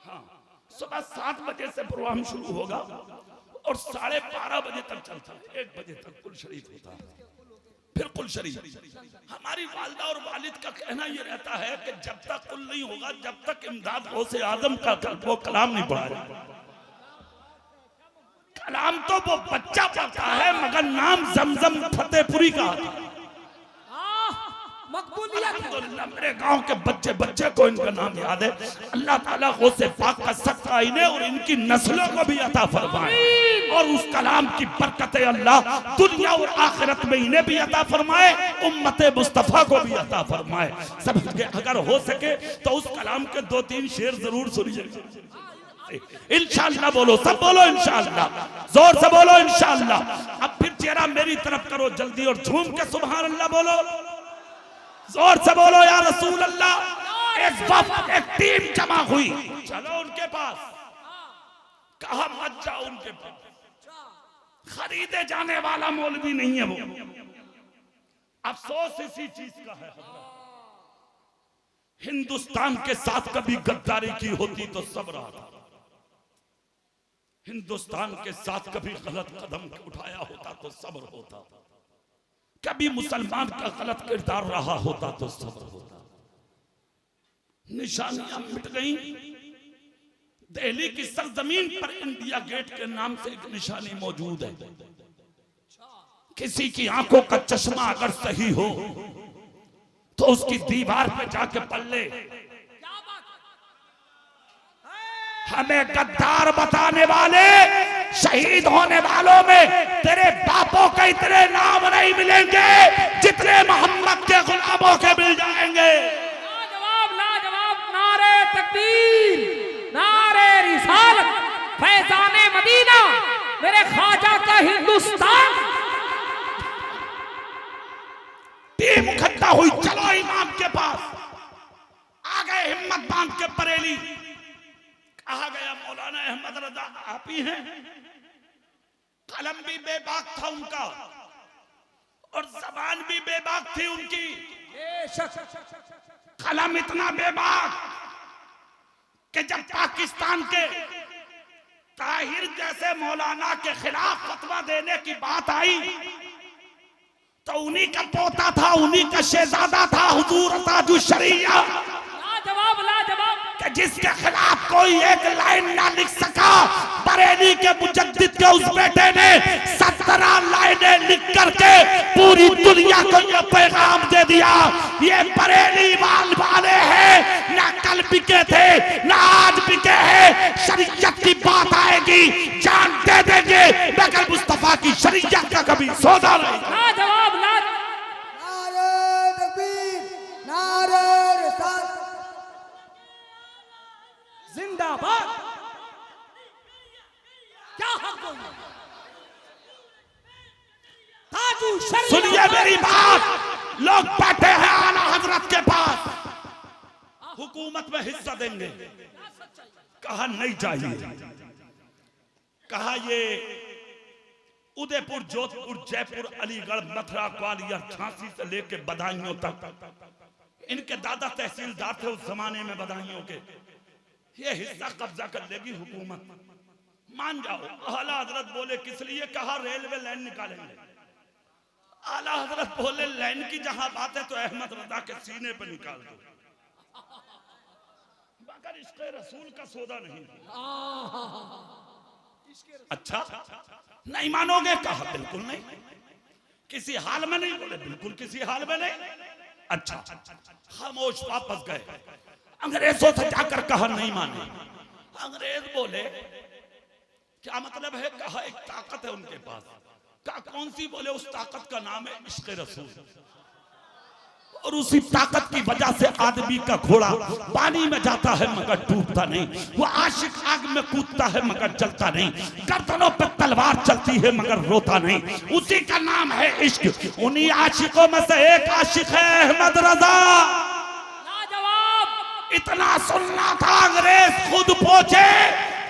हाँ, सुबह 7 बजे से प्रोग्राम शुरू होगा और 12:30 बजे तक चलता है, 1 बजे तक कुल शरीफ होता है। फिर कुल शरीफ। हमारी वालिदा और वालिद का कहना ये रहता है कि जब तक कुल नहीं होगा, जब तक इमदाद गौसे आजम का वो कलाम नहीं पढ़ा जाए। कलाम तो वो बच्चा पढ़ता है, मगर नाम जमजम फतेहपुरी का आता है। मकबूलियत है। अल्हम्दुलिल्लाह मेरे गांव के बच्चे बच्चे को इनका नाम याद है। अल्लाह ताला गौसे पाक का सदका इन्हें और इनकी नस्लों को भी अता फरमाए और उस कलाम की बरकतें अल्लाह दुनिया और आखिरत में इन्हें भी अता फरमाए, उम्मत मुस्तफा को भी अता फरमाए। सब अगर हो सके तो उस कलाम के 2-3 शेर जरूर सुनिए इंशाअल्लाह। बोलो, सब बोलो इंशाअल्लाह, जोर से बोलो इंशाअल्लाह। अब फिर चेहरा मेरी तरफ करो जल्दी और झूम के सुभान अल्लाह बोलो, जोर से बोलो या रसूल अल्लाह। एक वक्त एक टीम जमा हुई, चलो उनके पास, कहा मत जाओ उनके पास, खरीदे जाने वाला मौलवी नहीं है वो। अफसोस इसी चीज का है, हिंदुस्तान के साथ कभी गद्दारी की होती तो सब रहा था, हिंदुस्तान के साथ कभी गलत कदम उठाया होता तो सब्र होता, कभी मुसलमान का गलत किरदार रहा होता तो सब्र होता। निशानियां मिट गई। दिल्ली की सरजमीन पर इंडिया गेट के नाम से एक निशानी मौजूद है। किसी की आंखों का चश्मा अगर सही हो तो उसकी दीवार पे जाके पढ़ ले, हमें गद्दार बताने वाले शहीद होने वालों में तेरे बापों के इतने नाम नहीं मिलेंगे जितने मोहम्मद के गुलामों के मिल जाएंगे। लाजवाब लाजवाब, नारे तकबीर, नारे रिसालत, फैजाने मदीना, मेरे ख्वाजा का हिंदुस्तान। टीम इकट्ठा हुई, चलो इमाम के पास। आ गए हिम्मत बांध के बरेली। कहा गया मौलाना अहमद रजा आप ही हैं। कलम भी बेबाक था उनका और जबान भी बेबाक थी उनकी। कलम इतना बेबाक कि जब पाकिस्तान के ताहिर जैसे मौलाना के खिलाफ फतवा देने की बात आई तो उन्हीं का पोता था, उन्हीं का शहजादा था हुजूर ताजुश शरिया, लाजवाब लाजवाब, कि जिसके खिलाफ कोई एक लाइन ना लिख सका। बरेली के मुजद्दिद के उस बेटे ने 17 लाइनें लिख करके पूरी दुनिया को यह पैगाम दे दिया, ये बरेली वाले हैं, ना कल बिके थे ना आज बिके हैं। शरीयत की बात आएगी जान दे देंगे, मगर मुस्तफा की शरीयत का कभी सौदा नहीं। लाजवाब लाजवाब, नारे तकबीर, नारे रिसालत, जिंदाबाद। क्या हक हो, ताजु शरीया। सुनिए मेरी बात, लोग बैठे हैं आला हजरत के पास, हुकूमत में हिस्सा देंगे। कहा नहीं चाहिए। कहा ये उदयपुर, जोधपुर, जयपुर, अलीगढ़, मथुरा, ग्वालियर, झांसी से लेके बदायूं तक इनके दादा तहसीलदार थे उस जमाने में बदायूं के। ये हिस्सा कब्जा कर लेगी हुकूमत, मान जाओ। आला हजरत बोले किस लिए? कहा रेलवे लाइन निकालेंगे। आला हजरत बोले लाइन की जहां बात है तो अहमद रजा के सीने पर निकाल दो, मगर इश्क़े रसूल का सौदा नहीं। अच्छा नहीं मानोगे? कहा बिल्कुल नहीं, किसी हाल में नहीं। बोले बिल्कुल किसी हाल में नहीं। अच्छा खामोश वापस गए। अंग्रेजों से जाकर कहा नहीं माने। अंग्रेज बोले क्या मतलब है? कहा एक ताकत है उनके पास। कहा कौन सी? बोले उस ताकत का नाम है इश्क़े रसूल, और उसी ताकत की वजह से आदमी का घोड़ा पानी में जाता है मगर डूबता नहीं, वो आशिक आग में कूदता है मगर जलता नहीं, गर्दनों पे तलवार चलती है मगर रोता नहीं, उसी का नाम है इश्क। उन्हीं आशिकों में से एक आशिक है अहमद रजा। इतना सुनना था, अंग्रेज खुद पहुंचे,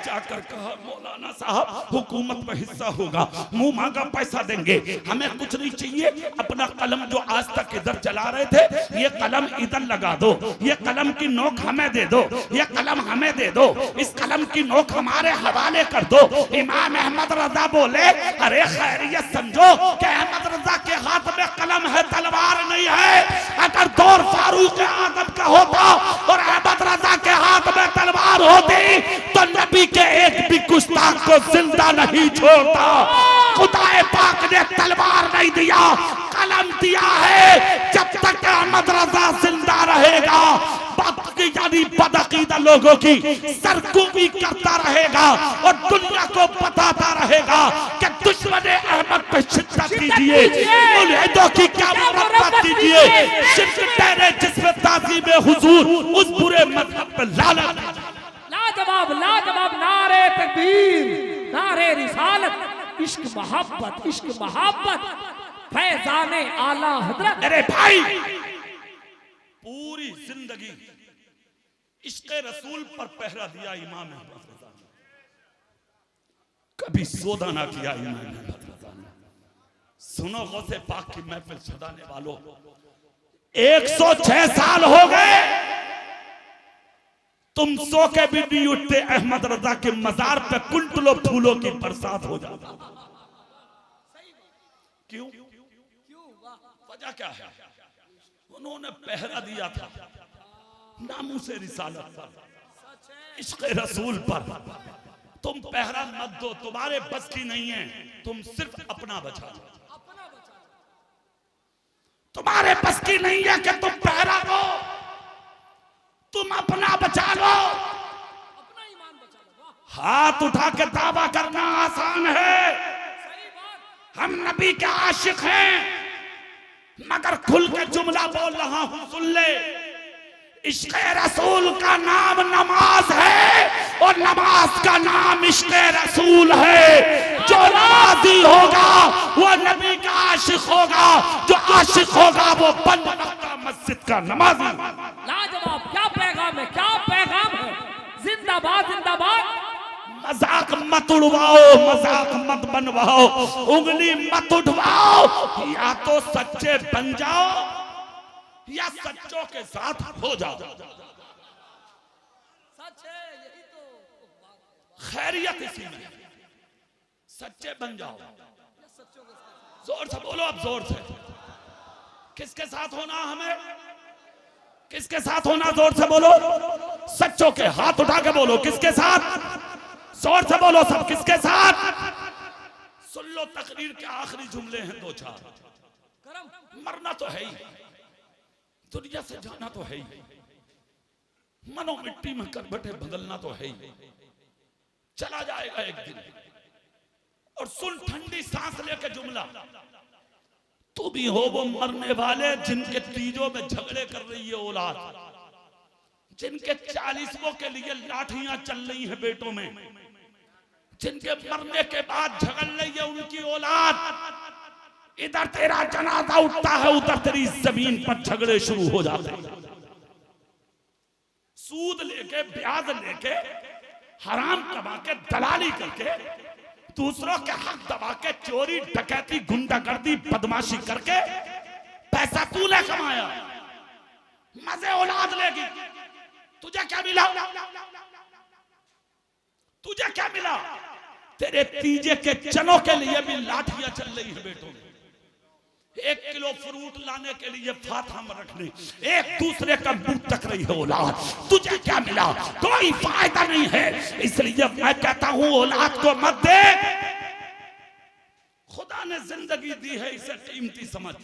जाकर कहा मौलाना साहब हुकूमत में हिस्सा होगा, मुंह मांगा पैसा देंगे, हमें कुछ नहीं चाहिए। अपना कलम जो आज तक इधर चला रहे थे, ये कलम इधर लगा दो, ये कलम की नोक हमें दे दो, ये कलम हमें दे दो, इस कलम की नोक हमारे हवाले कर दो। इमाम अहमद रजा बोले अरे खैरियत समझो कि अहमद रजा के हाथ में कलम है, तलवार नहीं है। अगर दौर फारूक आजम का होता और अहमद रजा के हाथ में तलवार होती तो नबी के एक भी गुस्ताख को जिंदा नहीं छोड़ता। खुदाए पाक ने तलवार नहीं दिया, कलम दिया है, जब तक अहमद रजा जिंदा रहेगा यानी बदअकीदा लोगों की सरकुबी करता रहेगा और दुनिया को बताता रहेगा कि दुश्मन अहमद पे शिद्दत कीजिए, मुल्हिदों की क्या मुरब्बत कीजिए, शिर्क ठहरे जिसमें ताज़ीम हुजूर, उस बुरे मजहब पे लानत। लाजवाब लाजवाब, नारे तकबीर, नारे रिसालत, इश्क मोहब्बत, फैजाने आला हजरत। अरे भाई, पूरी जिंदगी इश्क रसूल पर पहरा दिया इमाम अहमद रज़ा ने, कभी सौदा ना किया इमाम अहमद रज़ा ने। सुनो गौसे पाक की महफिल सजाने वालों, 106 साल हो गए, तुम सो के भी नहीं उठते, अहमद रज़ा के मजार पे कुंटलों फूलों की बरसात हो जाती। क्यों? वजह क्या है? उन्होंने पहरा दिया था नामूसे रिसालत पर, इश्क रसूल पर। तुम पहरा मत दो, तुम्हारे बस की नहीं है, तुम सिर्फ अपना बचा लो। तुम्हारे बस की नहीं है कि तुम पहरा दो, तुम अपना बचा लो, अपना ईमान बचा लो। हाथ उठा के दावा करना आसान है, हम नबी के आशिक हैं, मगर खुल के जुमला बोल रहा हूं, सुन ले। इश्क रसूल का नाम नमाज है और नमाज का नाम इश्क रसूल है। जो नमाजी होगा वो नबी का आशिक होगा, जो आशिक होगा वो बंद मस्जिद का नमाजी। लाजवाब, क्या पैगाम है, क्या पैगाम है। जिंदाबाद जिंदाबाद। मजाक मत उड़वाओ, मजाक मत बनवाओ, उंगली मत उठवाओ, या तो सच्चे बन जाओ या सच्चों के साथ हो जाओ। सच है, यही तो खैरियत इसी में, सच्चे बन जाओ। जोर से बोलो, अब जोर से। किसके साथ होना हमें, किसके साथ होना? जोर से बोलो, सच्चों के। हाथ उठा के बोलो, किसके साथ? जोर से बोलो सब, किसके साथ? सुन लो, तकरीर के आखिरी जुमले हैं दो चार। मरना तो है ही, दुनिया से जाना तो है ही, मनो मिट्टी में करबटे बदलना तो है ही, चला जाएगा एक दिन। और सुन ठंडी सांस लेके जुमला, तू भी हो वो मरने वाले जिनके तीजों में झगड़े कर रही है औलाद, जिनके 40वां के लिए लाठियां चल रही है बेटों में, जिनके मरने के बाद झगड़ रही है उनकी औलाद। इधर तेरा जनाजा उठता है, उधर तेरी जमीन पर झगड़े शुरू हो जाते हैं। सूद लेके, ब्याज लेके, हराम कमा के, दलाली करके, दूसरों के हक दबा के, चोरी डकैती गुंडागर्दी बदमाशी करके पैसा तूने कमाया, मजे औलाद लेगी। तुझे क्या मिला? तुझे क्या मिला? तेरे तीजे के चनों के लिए भी लाठियां चल रही है बेटों में। 1 किलो फ्रूट लाने के लिए फाथा में रखने एक दूसरे का मुंह तक रही है औलाद। तुझे क्या मिला? कोई फायदा नहीं है। इसलिए मैं कहता हूं औलाद को मत दे, खुदा ने जिंदगी दी है, इसे कीमती समझ।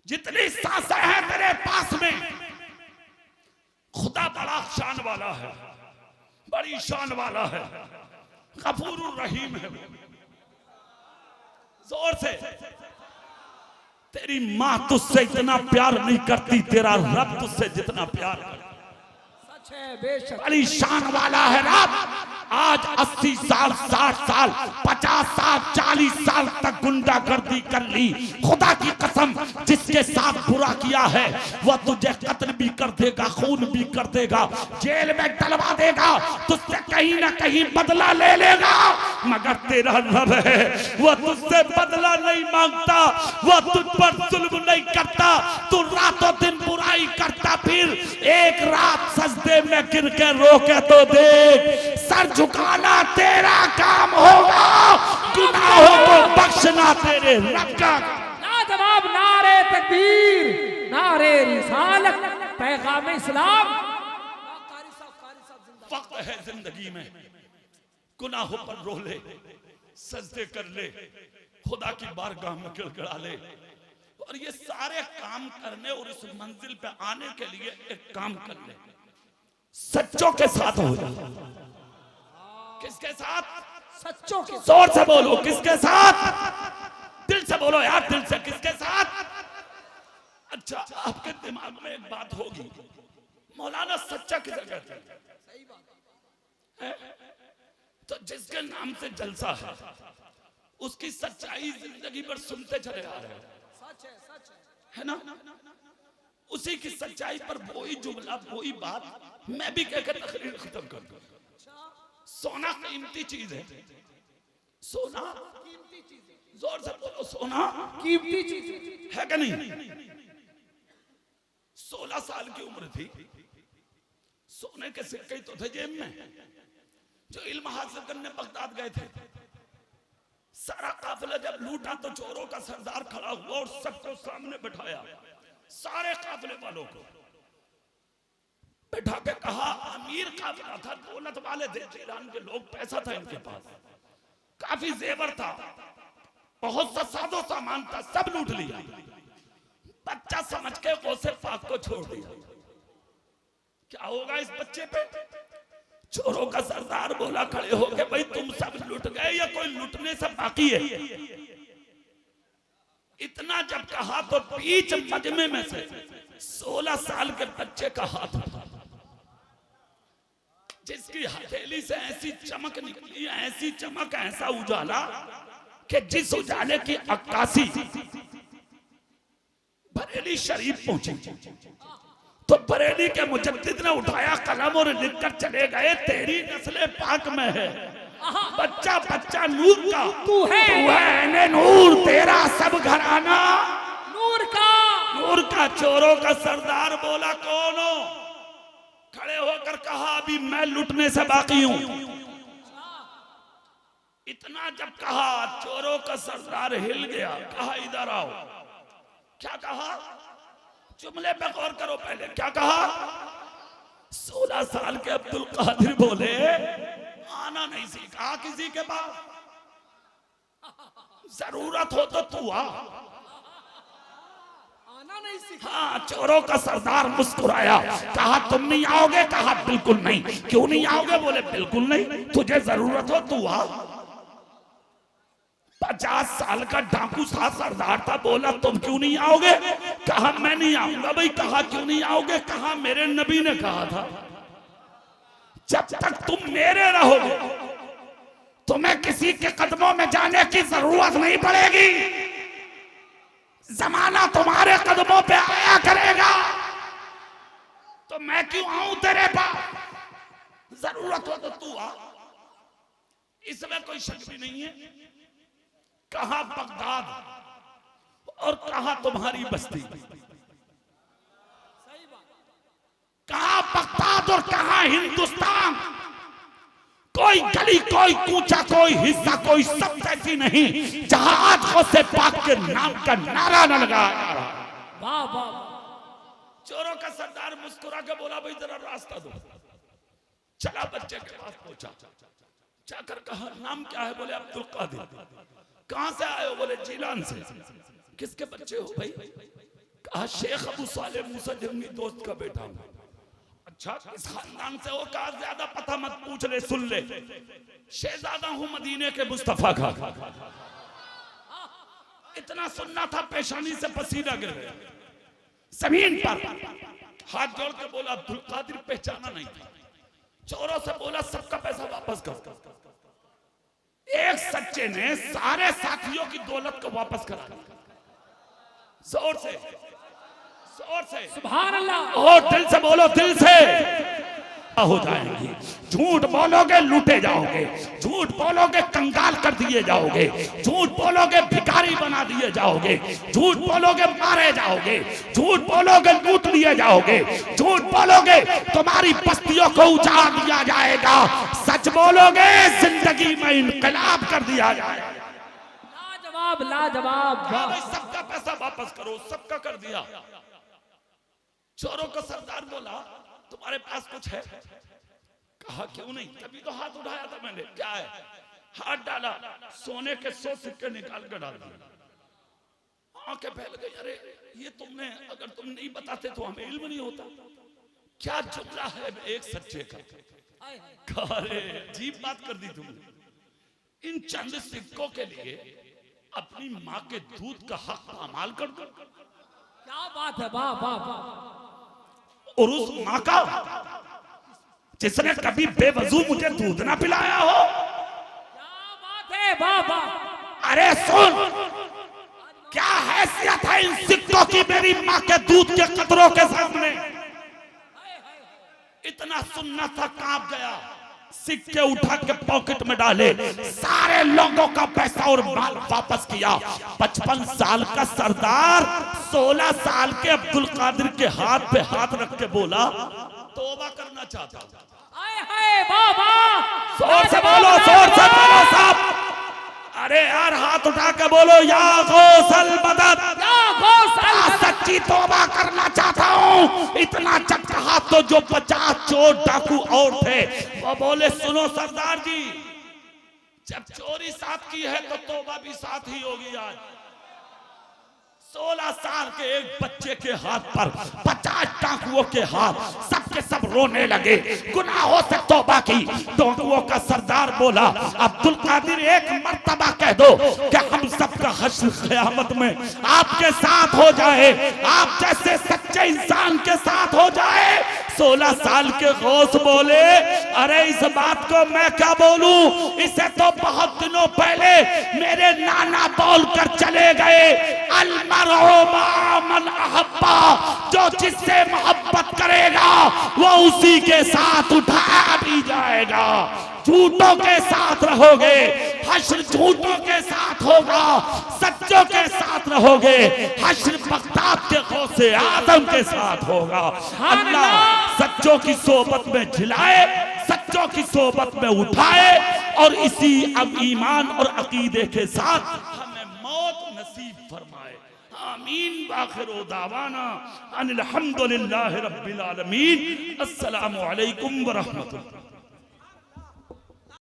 जितनी सांसें हैं तेरे पास में, खुदा बड़ा शान वाला है, बड़ी शान वाला है, गफूरुर रहीम है। जोर से। तेरी माँ तुझसे इतना प्यार नहीं करती, तेरा रब तुझसे जितना प्यार करता। सच है, बेशक। बड़ी शान वाला है रब। आज 80 साल, 60 साल, 50 साल, 40 साल तक गुंडागर्दी कर ली। खुदा की कसम, जिसके साथ बुरा किया है वह तुझे कत्ल भी कर देगा, खून भी कर देगा, जेल में डलवा देगा, तुझसे कहीं ना कहीं बदला ले लेगा। मगर तेरा रब है, वह तुझसे बदला नहीं मांगता, वह तुझ पर जुल्म नहीं करता। तू रातों दिन बुराई करता, फिर एक रात सजदे में गिर के रोके तो देख। सर झुकाना तेरा काम होगा, गुनाहों को बख्शना तेरे रब का। लाजवाब, नारे तकबीर, नारे रिसालत, पैगाम इस्लाम। वक्त है जिंदगी में, गुनाहों पर रो ले, सजदे कर ले, खुदा की बारगाह में गिड़गिड़ा ले। और ये सारे काम करने और इस मंजिल पे आने के लिए एक काम कर ले, सच्चों के साथ हो जा। किसके साथ? सच्चों के जोर से बोलो, किसके साथ? दिल से बोलो यार, दिल से। किसके साथ? अच्छा, आपके दिमाग में एक बात होगी, मौलाना सच्चा किसे कहते हैं? तो जिसके नाम से जलसा है उसकी सच्चाई जिंदगी भर सुनते चले आ रहे हैं, है ना? उसी की सच्चाई पर वही जुमला, वही बात मैं भी कहकर तकरीर खत्म कर दूं। सोना कीमती चीज है, सोना जोर से बोलो, सोना कीमती चीज है कि नहीं? 16 साल की उम्र थी, सोने के सिक्के तो थे जेब में। जो इल्म हासिल करने बगदाद गए थे, सारा काफिला जब लूटा तो चोरों का सरदार खड़ा हुआ और सबको सामने बिठाया, सारे काफिले वालों को बैठा के कहा, अमीर काफिला था, दौलत वाले थे, ईरान के लोग, पैसा था इनके पास, काफी जेवर था, बहुत सा साजो सामान था, सब लूट लिया। बच्चा समझ के गौसे पाक को छोड़ दिया। क्या होगा इस बच्चे पे? चोरों का सरदार बोला खड़े होके, भाई तुम सब लुट गए या कोई लुटने से बाकी है? इतना जब कहा तो बीच मजमे में से 16 साल के बच्चे का हाथ उठा, जिसकी हथेली से ऐसी चमक निकली, ऐसी चमक, ऐसा उजाला कि जिस उजाले की अक्कासी बरेली शरीफ पहुंची तो बरेली के मुजद्दिद ने उठाया कलम और लिखकर चले गए, तेरी नस्ल पाक में है बच्चा बच्चा नूर का, तू है ने नूर, तेरा सब घराना नूर का। नूर का। चोरों का सरदार बोला, कौन हो? खड़े होकर कहा, अभी मैं लुटने से बाकी हूं। इतना जब कहा, चोरों का सरदार हिल गया, कहा इधर आओ। क्या कहा? जुमले पे गौर करो पहले, क्या कहा? 16 साल के अब्दुल कादिर बोले, आना नहीं सीखा किसी के पास, जरूरत हो तो तू आ। आना नहीं सीखा। हाँ, चोरों का सरदार मुस्कुराया, कहा तुम नहीं आओगे? कहा बिल्कुल नहीं। क्यों नहीं आओगे? बोले बिल्कुल नहीं, तुझे जरूरत हो तू आ। 50 साल का डाकू सा सरदार था, बोला तुम क्यों नहीं आओगे? कहा मैं नहीं आऊंगा। भाई कहा क्यों नहीं आओगे? कहा मेरे नबी ने कहा था जब तक तुम मेरे रहोगे तुम्हें किसी के कदमों में जाने की जरूरत नहीं पड़ेगी, जमाना तुम्हारे कदमों पे आया करेगा, तो मैं क्यों आऊं तेरे पास? जरूरत हो तो तू आ, इसमें कोई शक भी नहीं है। कहा बगदाद और कहा तुम्हारी बस्ती, कहा बगदाद और कहा हिंदुस्तान, कोई गली, कोई कूचा, कोई हिस्सा, कोई सब ऐसी नहीं जहां आज गौसे पाक के नाम का नारा न लगाया। वाह वाह। चोरों का सरदार मुस्कुरा के बोला, भाई जरा रास्ता दो। चला बच्चे के पास पहुंचा, जाकर कहा नाम क्या है? बोले अब्दुल कादिर। कहां से आए हो? बोले जीलान से। किसके बच्चे हो भाई? कहा शेख अबू सालेह मूसा जंगी दोस्त का बेटा हूं। अच्छा, इस खानदान से हो? कहा ज्यादा पता मत पूछ ले, सुन ले, शहजादा हूं मदीने के मुस्तफा का। इतना सुनना था, पेशानी से पसीना गिर गया जमीन पर। हाथ जोड़ के बोला अब्दुल कादिर, पहचाना नहीं था। चोरों से बोला सबका पैसा वापस करो। एक सच्चे ने सारे साथियों की दौलत को वापस करा। जोर से, जोर से सुभान अल्लाह। और दिल से बोलो, दिल से। हो जाएंगे, झूठ बोलोगे लूटे जाओगे, झूठ बोलोगे कंगाल कर दिए जाओगे, झूठ बोलोगे भिखारी बना दिए जाओगे, झूठ बोलोगे मारे जाओगे, झूठ बोलोगे लूट लिए जाओगे, झूठ बोलोगे तुम्हारी बस्तियों को उजाड़ दिया जाएगा, सच बोलोगे जिंदगी में इनकलाब कर दिया जाएगा। लाजवाब लाजवाब। भाई सबका पैसा वापस करो, सबका कर दिया। चोरों का सरदार बोला तुम्हारे पास कुछ है? कहा क्यों नहीं, तभी तो हाथ उठाया था मैंने। क्या है? हाथ डाला, सोने के 100 सिक्के निकाल कर डाल दिए। आंखें फैल गई, अरे ये तुमने, अगर तुम नहीं बताते तो हमें इल्म नहीं होता। क्या जुमला है एक सच्चे का। अरे अजीब बात कर दी तुमने। इन चंद सिक्कों के लिए अपनी माँ के दूध का हक पामाल कर दो। क्या बात है, वाह वाह वाह। और उस माँ का जिसने कभी बेवजू मुझे दूध ना पिलाया हो। क्या बात है, वाह वाह। अरे सुन, क्या हैसियत है इन सिक्कों की मेरी माँ के दूध के कतरों के सामने। इतना सुनना था, कांप गया। सिक्के उठा के पॉकेट में डाले, सारे लोगों का पैसा और माल वापस किया। 55 साल का सरदार 16 साल के अब्दुल कादिर के हाथ पे हाथ रख के बोला, तौबा करना चाहता हूं। बाबा जोर से बोलो, जोर से बोलो साहब। अरे यार हाथ उठा के बोलो, या गौसल मदद, या गौसल मदद। सच्ची तौबा करना चाहता हूँ। इतना चक्का हाथ तो जो 50 चोर डाकू और थे वो बोले, सुनो सरदार जी, जब चोरी साथ की है तो तौबा भी साथ ही होगी। आज 16 साल के एक बच्चे के हाथ पर 50 डाकुओं के हाथ, सबके सब रोने लगे, गुनाहों से तौबा की। डाकुओं का सरदार बोला, अब्दुल कादिर एक मर्तबा कह दो कि हम सबका हश्र क़यामत में आपके साथ हो जाए, आप जैसे सच्चे इंसान के साथ हो जाए। 16 साल के गौस बोले, अरे इस बात को मैं क्या बोलूं, इसे तो बहुत दिनों पहले मेरे नाना बोल कर चले गए। मन अहब्बा, जो जिससे मोहब्बत करेगा वो उसी के साथ उठाया भी जाएगा। झूठों के साथ रहोगे, हश्र झूठों के साथ होगा, सच्चों के साथ रहोगे, हश्र बगदाद के गौसे आजम के साथ होगा। अल्लाह सच्चों की सोबत में झिलाए, सच्चों की सोबत में उठाए, और इसी अब ईमान और अकीदे के साथ हमें मौत नसीब फरमाए। आमीन। बाखिरु दावाना अनिल हम्दुलिल्लाहि रब्बिल आलमीन। अस्सलामु अलैकुम व रहमतुल्लाह।